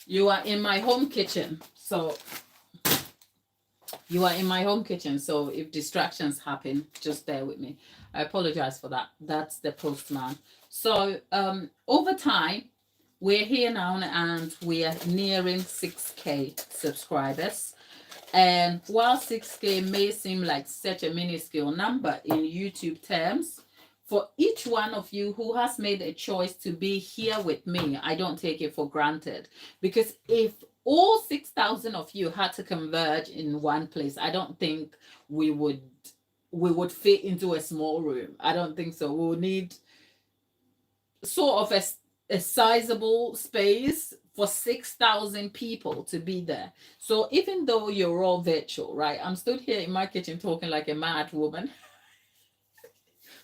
You are in my home kitchen, so if distractions happen, just bear with me. I apologize for that. That's the postman. So over time, we're here now and we are nearing 6K subscribers. And while 6K may seem like such a minuscule number in YouTube terms, for each one of you who has made a choice to be here with me, I don't take it for granted. Because if all 6,000 of you had to converge in one place, I don't think we would fit into a small room. I don't think so. We'll need sort of a sizable space for 6,000 people to be there. So even though you're all virtual, right? I'm stood here in my kitchen talking like a mad woman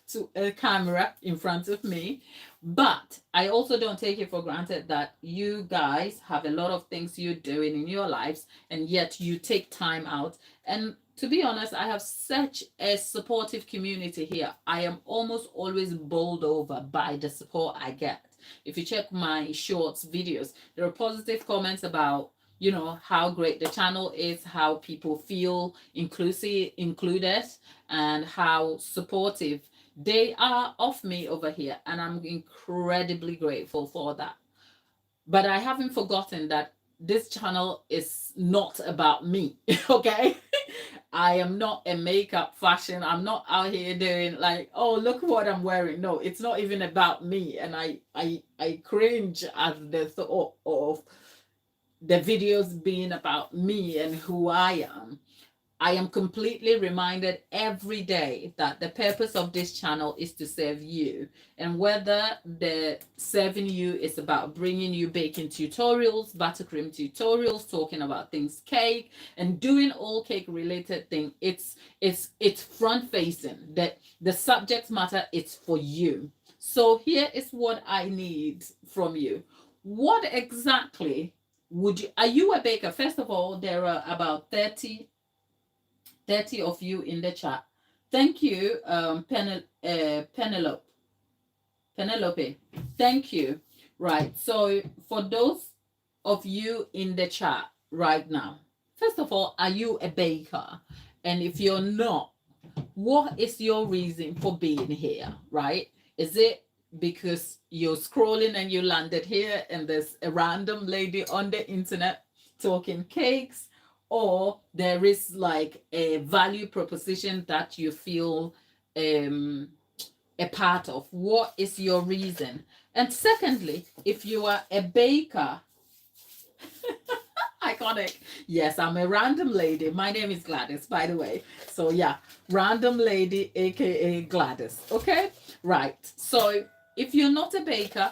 to a camera in front of me. But I also don't take it for granted that you guys have a lot of things you're doing in your lives, and yet you take time out. And to be honest, I have such a supportive community here. I am almost always bowled over by the support I get. If you check my shorts videos, there are positive comments about, you know, how great the channel is, how people feel included, and how supportive they are of me over here. And I'm incredibly grateful for that. But I haven't forgotten that this channel is not about me, okay? I am not a makeup fashion. I'm not out here doing like, oh, look what I'm wearing. No, it's not even about me. And I cringe at the thought of the videos being about me and who I am. I am completely reminded every day that the purpose of this channel is to serve you. And whether the serving you is about bringing you baking tutorials, buttercream tutorials, talking about things cake, and doing all cake related things, it's front facing. That the subject matter is for you. So here is what I need from you. What exactly are you a baker? First of all, there are about 30 of you in the chat. Thank you, Penelope. Thank you. Right. So for those of you in the chat right now, first of all, are you a baker? And if you're not, what is your reason for being here? Right? Is it because you're scrolling and you landed here and there's a random lady on the internet talking cakes? Or there is like a value proposition that you feel a part of? What is your reason? And secondly, if you are a baker, iconic. Yes, I'm a random lady. My name is Gladys, by the way. So yeah, random lady, aka Gladys. Okay, right. So if you're not a baker,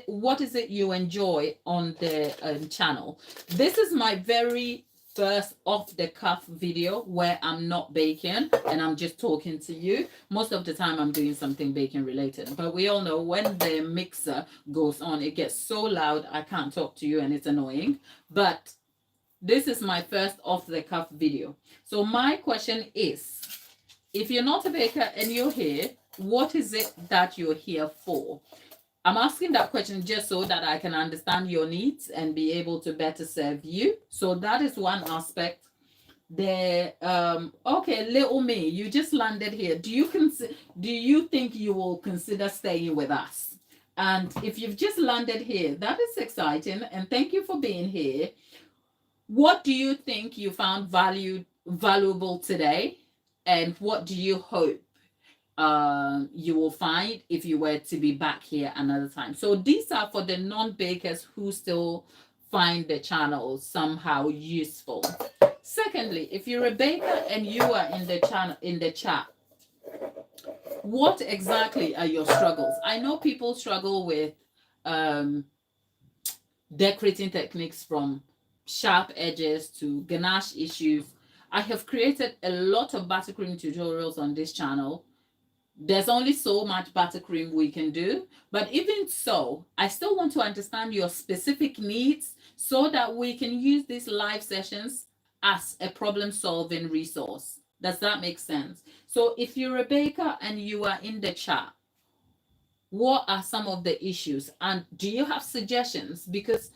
what is it you enjoy on the channel? This is my very first off the cuff video where I'm not baking and I'm just talking to you. Most of the time I'm doing something baking related, but we all know when the mixer goes on, it gets so loud I can't talk to you and it's annoying. But this is my first off the cuff video. So my question is, if you're not a baker and you're here, what is it that you're here for? I'm asking that question just so that I can understand your needs and be able to better serve you. So that is one aspect. Okay, little me, you just landed here. Do you think you will consider staying with us? And if you've just landed here, that is exciting, and thank you for being here. What do you think you found valuable today, and what do you hope you will find if you were to be back here another time? So these are for the non-bakers who still find the channel somehow useful. Secondly, if you're a baker and you are in the chat, what exactly are your struggles? I know people struggle with decorating techniques, from sharp edges to ganache issues. I have created a lot of buttercream tutorials on this channel. There's only so much buttercream we can do, but even so, I still want to understand your specific needs so that we can use these live sessions as a problem-solving resource. Does that make sense? So if you're a baker and you are in the chat, what are some of the issues? And do you have suggestions? Because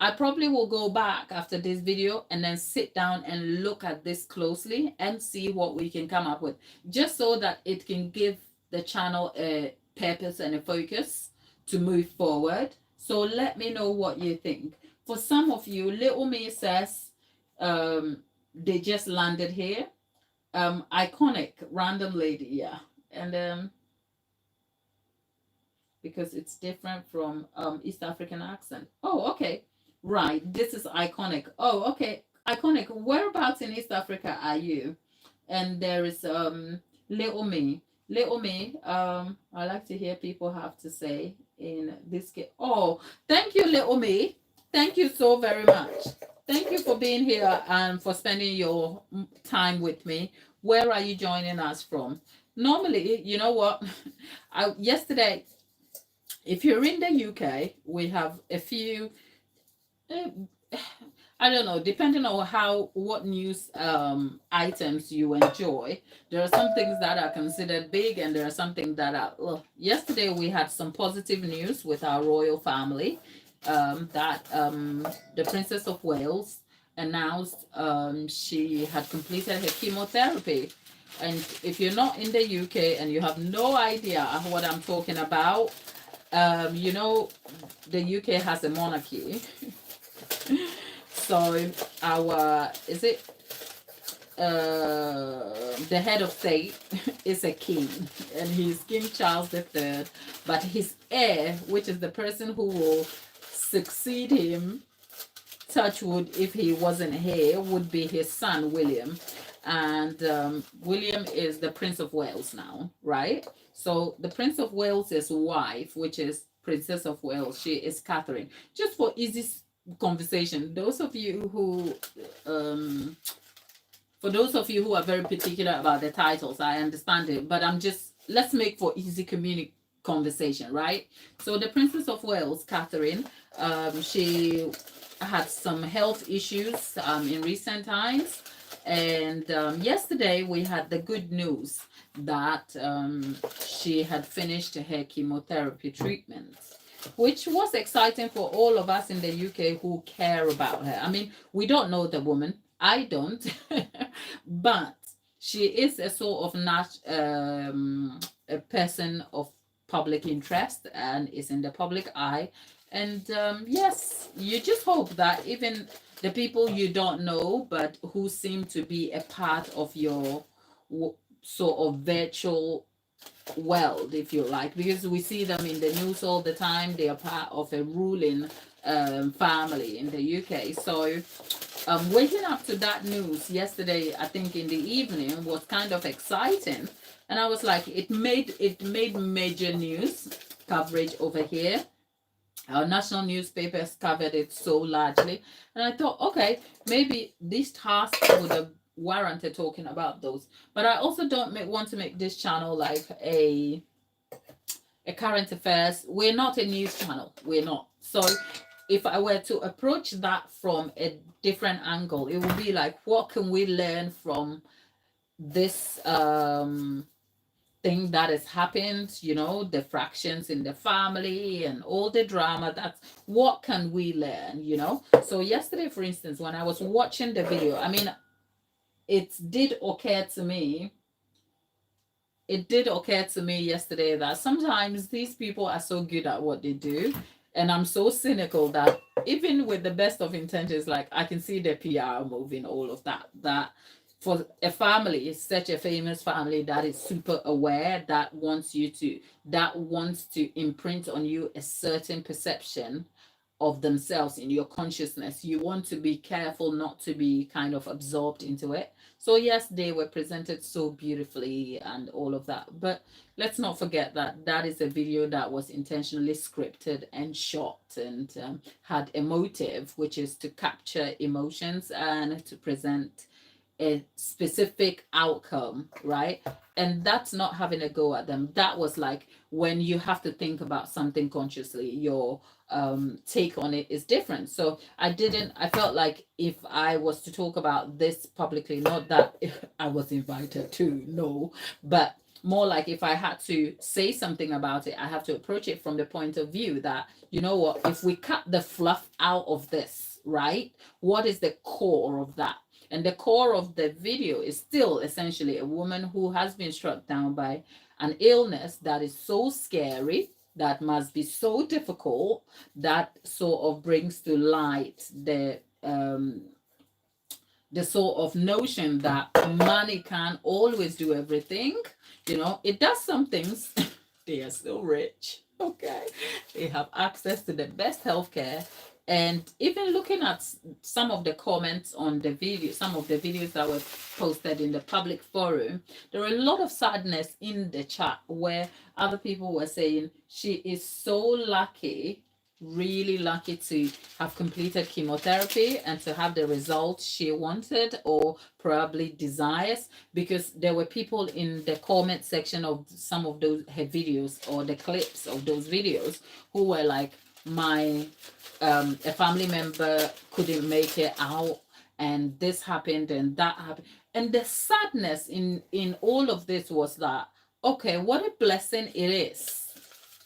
I probably will go back after this video and then sit down and look at this closely and see what we can come up with, just so that it can give the channel a purpose and a focus to move forward. So let me know what you think. For some of you, little me says they just landed here. Iconic, random lady, yeah. And because it's different from East African accent. Oh, okay. Right. This is iconic. Oh, okay. Iconic. Whereabouts in East Africa are you? And there is little me. Little me. I like to hear people have to say in this case. Oh, thank you, little me. Thank you so very much. Thank you for being here and for spending your time with me. Where are you joining us from? Normally, you know what? Yesterday, if you're in the UK, we have a few, I don't know, depending on what news items you enjoy. There are some things that are considered big, and there are some things that are, well, yesterday we had some positive news with our royal family, that the Princess of Wales announced she had completed her chemotherapy. And if you're not in the UK and you have no idea what I'm talking about, you know, the UK has a monarchy. So the head of state is a king, and he's King Charles III. But his heir, which is the person who will succeed him, touch wood, if he wasn't here, would be his son, William. And William is the Prince of Wales now, right? So the Prince of Wales's wife, which is Princess of Wales, she is Catherine. Just for easy conversation, those of you who, for those of you who are very particular about the titles, I understand it, but let's make for easy conversation, right? So the Princess of Wales, Catherine, she had some health issues in recent times. And yesterday we had the good news that she had finished her chemotherapy treatment, which was exciting for all of us in the UK who care about her. I mean, we don't know the woman. I don't. But she is a sort of a person of public interest and is in the public eye. And yes, you just hope that even the people you don't know, but who seem to be a part of your sort of virtual world, if you like, because we see them in the news all the time. They are part of a ruling family in the UK. So waking up to that news yesterday, I think in the evening, was kind of exciting. And I was like, it made major news coverage over here. Our national newspapers covered it so largely. And I thought, okay, maybe this task would have warranted talking about those. But I also don't want to make this channel like a current affairs. We're not a news channel. We're not. So if I were to approach that from a different angle, it would be like, what can we learn from this thing that has happened, the fractions in the family and all the drama. That's what can we learn. So yesterday, for instance, when I was watching the video, I mean, it did occur to me it did occur to me yesterday that sometimes these people are so good at what they do, and I'm so cynical that even with the best of intentions, like I can see the PR moving all of that for a family, such a famous family that is super aware, that wants to imprint on you a certain perception of themselves in your consciousness. You want to be careful not to be kind of absorbed into it. So yes, they were presented so beautifully and all of that. But let's not forget that that is a video that was intentionally scripted and shot and had a motive, which is to capture emotions and to present a specific outcome, right? And that's not having a go at them. That was like when you have to think about something consciously, your take on it is different. So I felt like if I was to talk about this publicly, not that I was invited to, no, but more like if I had to say something about it, I have to approach it from the point of view that, you know what, if we cut the fluff out of this, right, what is the core of that? And the core of the video is still essentially a woman who has been struck down by an illness that is so scary, that must be so difficult, that sort of brings to light the sort of notion that money can't always do everything. It does some things. They are still rich. Okay. They have access to the best healthcare. And even looking at some of the comments on the video, some of the videos that were posted in the public forum, there were a lot of sadness in the chat where other people were saying she is so lucky, really lucky to have completed chemotherapy and to have the results she wanted or probably desires, because there were people in the comment section of some of those her videos or the clips of those videos who were like, my a family member couldn't make it out and this happened and that happened. And the sadness in all of this was that, okay, what a blessing it is,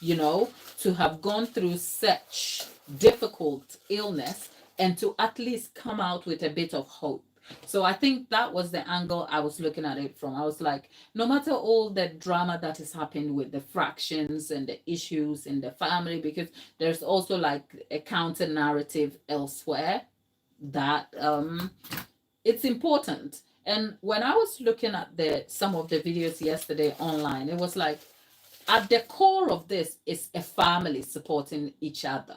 to have gone through such difficult illness and to at least come out with a bit of hope. So I think that was the angle I was looking at it from. I was like, no matter all the drama that has happened with the fractions and the issues in the family, because there's also like a counter narrative elsewhere that it's important. And when I was looking at the some of the videos yesterday online, it was like, at the core of this is a family supporting each other,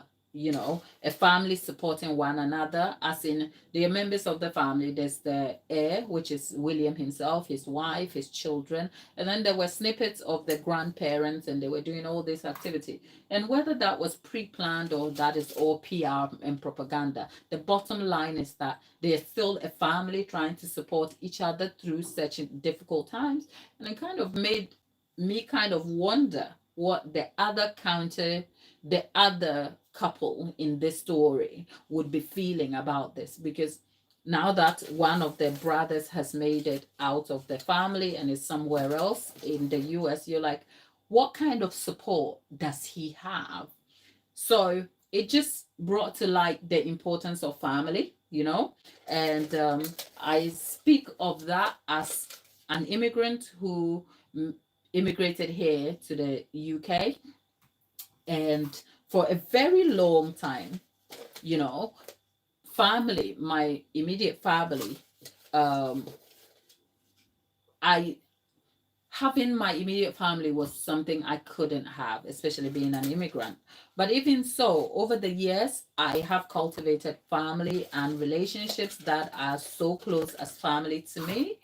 a family supporting one another, as in the members of the family. There's the heir, which is William himself, his wife, his children, and then there were snippets of the grandparents, and they were doing all this activity. And whether that was pre-planned or that is all PR and propaganda, the bottom line is that they're still a family trying to support each other through such difficult times. And it kind of made me kind of wonder what the other couple in this story would be feeling about this, because now that one of the brothers has made it out of the family and is somewhere else in the US, you're like, what kind of support does he have? So it just brought to light the importance of family, and I speak of that as an immigrant who immigrated here to the UK, and for a very long time, you know, family, my immediate family, um, I having my immediate family was something I couldn't have, especially being an immigrant. But even so, over the years, I have cultivated family and relationships that are so close as family to me.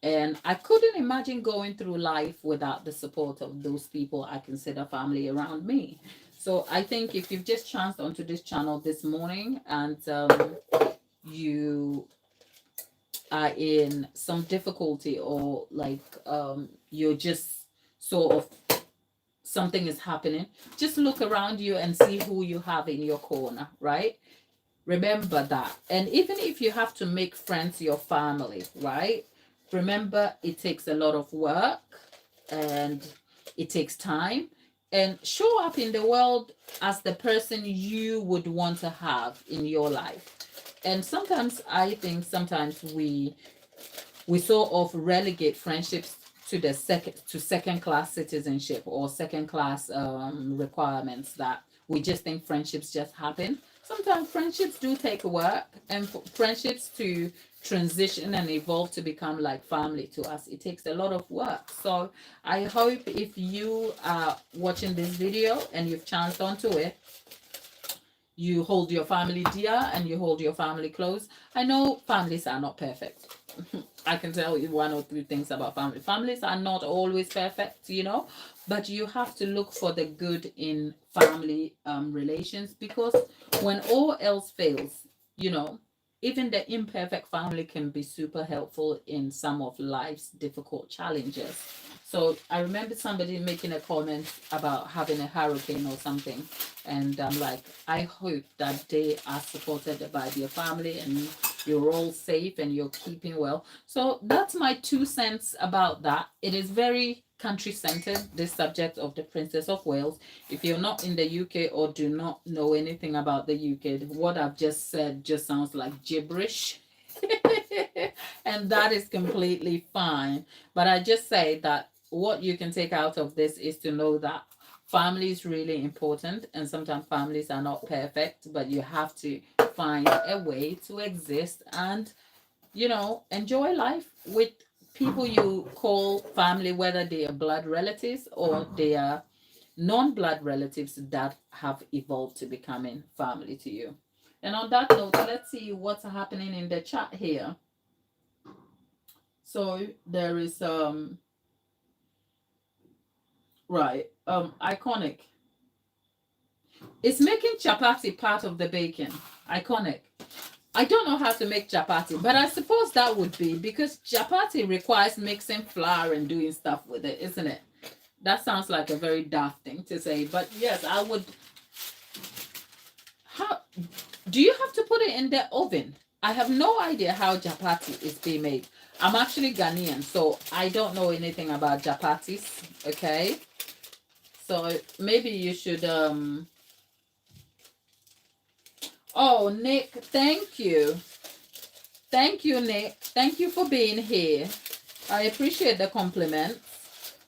And I couldn't imagine going through life without the support of those people I consider family around me. So I think if you've just chanced onto this channel this morning and you are in some difficulty, or like you're just sort of something is happening, just look around you and see who you have in your corner, right? Remember that. And even if you have to make friends your family, right? Remember, it takes a lot of work and it takes time. And show up in the world as the person you would want to have in your life. And sometimes I think sometimes we sort of relegate friendships to the second class citizenship, or second class requirements, that we just think friendships just happen. Sometimes friendships do take work, and for friendships to transition and evolve to become like family to us, it takes a lot of work. So I hope if you are watching this video and you've chanced onto it, you hold your family dear and you hold your family close. I know families are not perfect. I can tell you one or two things about family. Families are not always perfect, but you have to look for the good in family relations, because when all else fails, even the imperfect family can be super helpful in some of life's difficult challenges. So I remember somebody making a comment about having a hurricane or something, and I'm like, I hope that they are supported by their family and you're all safe and you're keeping well. So that's my 2 cents about that. It is very country centered, this subject of the Princess of Wales. If you're not in the UK or do not know anything about the UK, what I've just said just sounds like gibberish. And that is completely fine. But I just say that what you can take out of this is to know that family is really important, and sometimes families are not perfect, but you have to find a way to exist and enjoy life with people you call family, whether they are blood relatives or they are non-blood relatives that have evolved to becoming family to you. And on that note, let's see what's happening in the chat here. So there is iconic. Is making chapati part of the baking? Iconic. I don't know how to make chapati, but I suppose that would be, because chapati requires mixing flour and doing stuff with it, isn't it? That sounds like a very daft thing to say, but yes, I would. How do you have to put it in the oven? I have no idea how chapati is being made. I'm actually Ghanaian, so I don't know anything about chapatis. Okay, so maybe you should Oh, Nick, thank you. Thank you, Nick. Thank you for being here. I appreciate the compliment.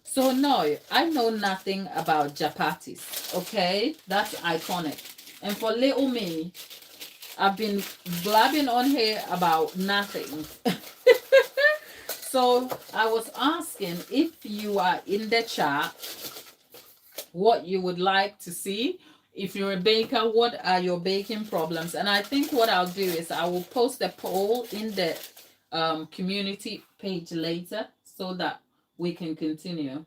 So, no, I know nothing about chapatis, okay? That's iconic. And for little me, I've been blabbing on here about nothing. So, I was asking if you are in the chat what you would like to see. If you're a baker, what are your baking problems? And I think what I'll do is I will post a poll in the community page later so that we can continue.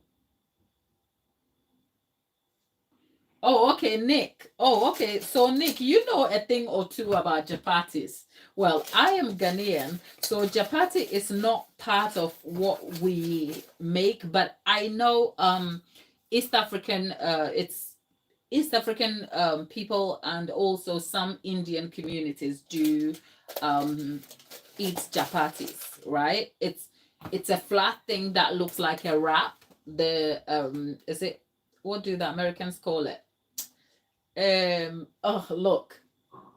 Oh, okay, Nick. Oh, okay. So, Nick, you know a thing or two about chapatis. Well, I am Ghanaian, so chapati is not part of what we make, but I know East African it's East African people and also some Indian communities do eat chapatis, right? It's a flat thing that looks like a wrap. The is it, what do the Americans call it? Oh, look.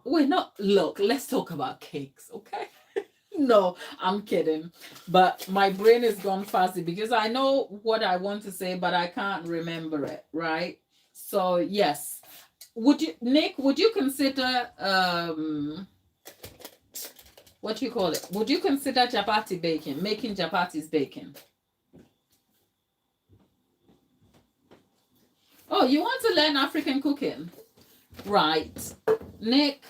We're not, look, let's talk about cakes, okay? No, I'm kidding. But my brain is gone fuzzy because I know what I want to say, but I can't remember it, right? So yes. Nick, would you consider what you call it? Would you consider chapati baking, making chapatis baking? Oh, you want to learn African cooking? Right. Nick,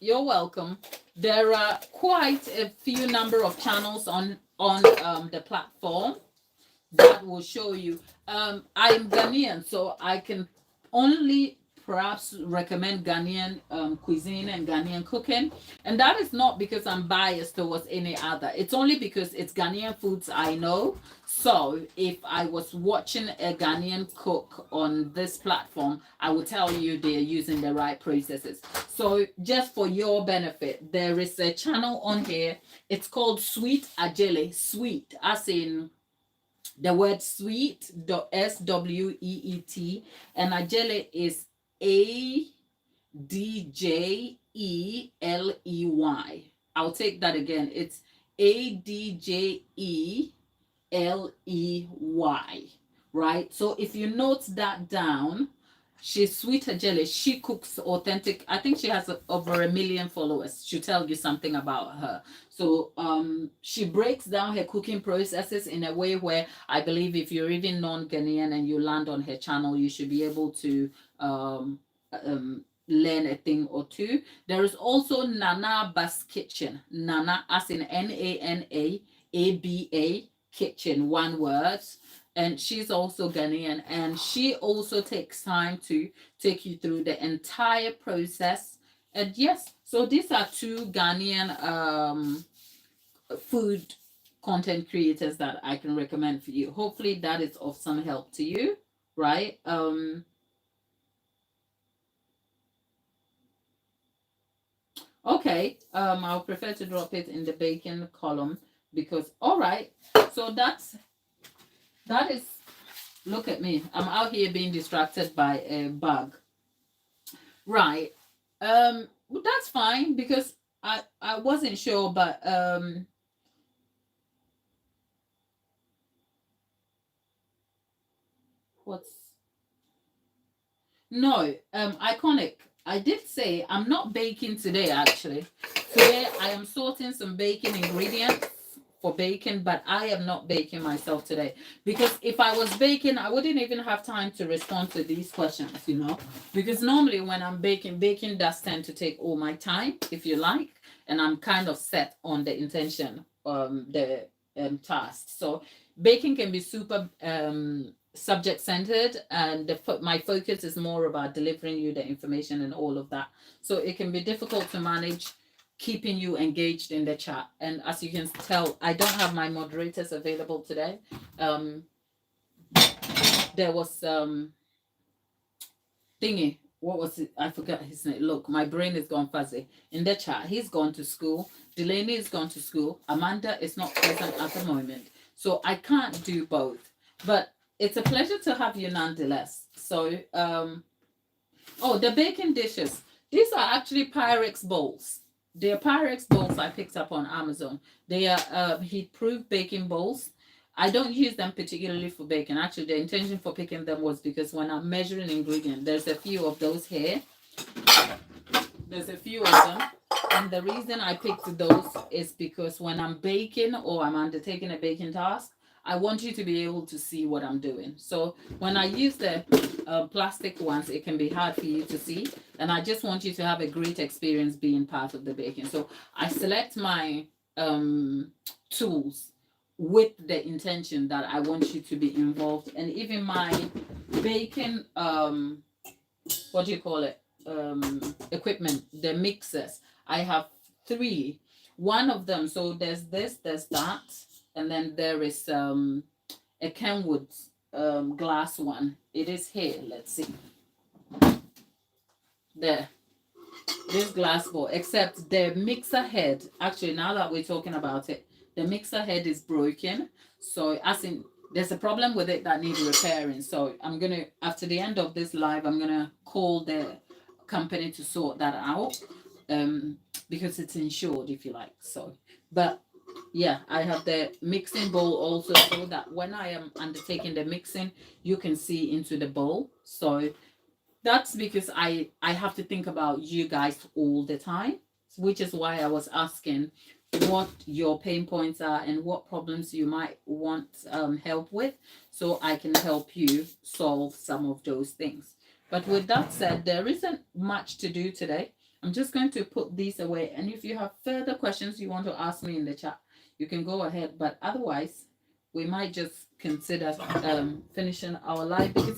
you're welcome. There are quite a few number of channels on the platform that will show you. I'm Ghanaian, so I can only perhaps recommend Ghanaian cuisine and Ghanaian cooking. And that is not because I'm biased towards any other. It's only because it's Ghanaian foods I know. So if I was watching a Ghanaian cook on this platform, I will tell you they're using the right processes. So just for your benefit, there is a channel on here. It's called Sweet Ajele. Sweet, as in the word sweet, SWEET, and Ajele is ADJELEY. I'll take that again. It's ADJELEY, right? So if you note that down, she's Sweet Ajele. She cooks authentic. I think she has over 1 million followers. She'll tell you something about her. So she breaks down her cooking processes in a way where I believe if you're even non-Ghanaian and you land on her channel, you should be able to learn a thing or two. There is also Nana Bas Kitchen. Nana, as in NANAABA Kitchen, one word. And she's also Ghanaian, and she also takes time to take you through the entire process. And yes, so these are two Ghanaian food content creators that I can recommend for you. Hopefully that is of some help to you, right? Okay, I'll prefer to drop it in the bacon column because all right, so that is, look at me. I'm out here being distracted by a bug. Right. Well, that's fine because I wasn't sure, but what's no, iconic. I did say I'm not baking today actually. Today I am sorting some baking ingredients for baking, but I am not baking myself today because if I was baking, I wouldn't even have time to respond to these questions, you know. Because normally when I'm baking, baking does tend to take all my time, if you like, and I'm kind of set on the intention, the task. So baking can be super subject centered, and my focus is more about delivering you the information and all of that. So it can be difficult to manage keeping you engaged in the chat. And as you can tell, I don't have my moderators available today. There was thingy. What was it? I forgot his name. Look, my brain is gone fuzzy. In the chat, he's gone to school. Delaney is gone to school. Amanda is not present at the moment. So I can't do both. But it's a pleasure to have you nonetheless. So, oh, the baking dishes. These are actually Pyrex bowls. They're Pyrex bowls I picked up on Amazon. They are heat-proof baking bowls. I don't use them particularly for baking. Actually, the intention for picking them was because when I'm measuring ingredients, there's a few of those here. There's a few of them. And the reason I picked those is because when I'm baking or I'm undertaking a baking task, I want you to be able to see what I'm doing. So when I use the plastic ones, it can be hard for you to see. And I just want you to have a great experience being part of the baking. So I select my tools with the intention that I want you to be involved. And even my baking, what do you call it? Equipment, the mixers. I have 3. One of them, so there's this, there's that, and then there is a Kenwood glass one. It is here. Let's see. There. This glass bowl, except the mixer head. Actually, now that we're talking about it, the mixer head is broken. So, as in, there's a problem with it that needs repairing. So, I'm gonna, after the end of this live, I'm gonna call the company to sort that out, because it's insured, if you like. So, but yeah, I have the mixing bowl also, so that when I am undertaking the mixing, you can see into the bowl. So that's because I have to think about you guys all the time, which is why I was asking what your pain points are and what problems you might want help with, so I can help you solve some of those things. But with that said, there isn't much to do today. I'm just going to put these away, and if you have further questions you want to ask me in the chat, you can go ahead. But otherwise, we might just consider finishing our live because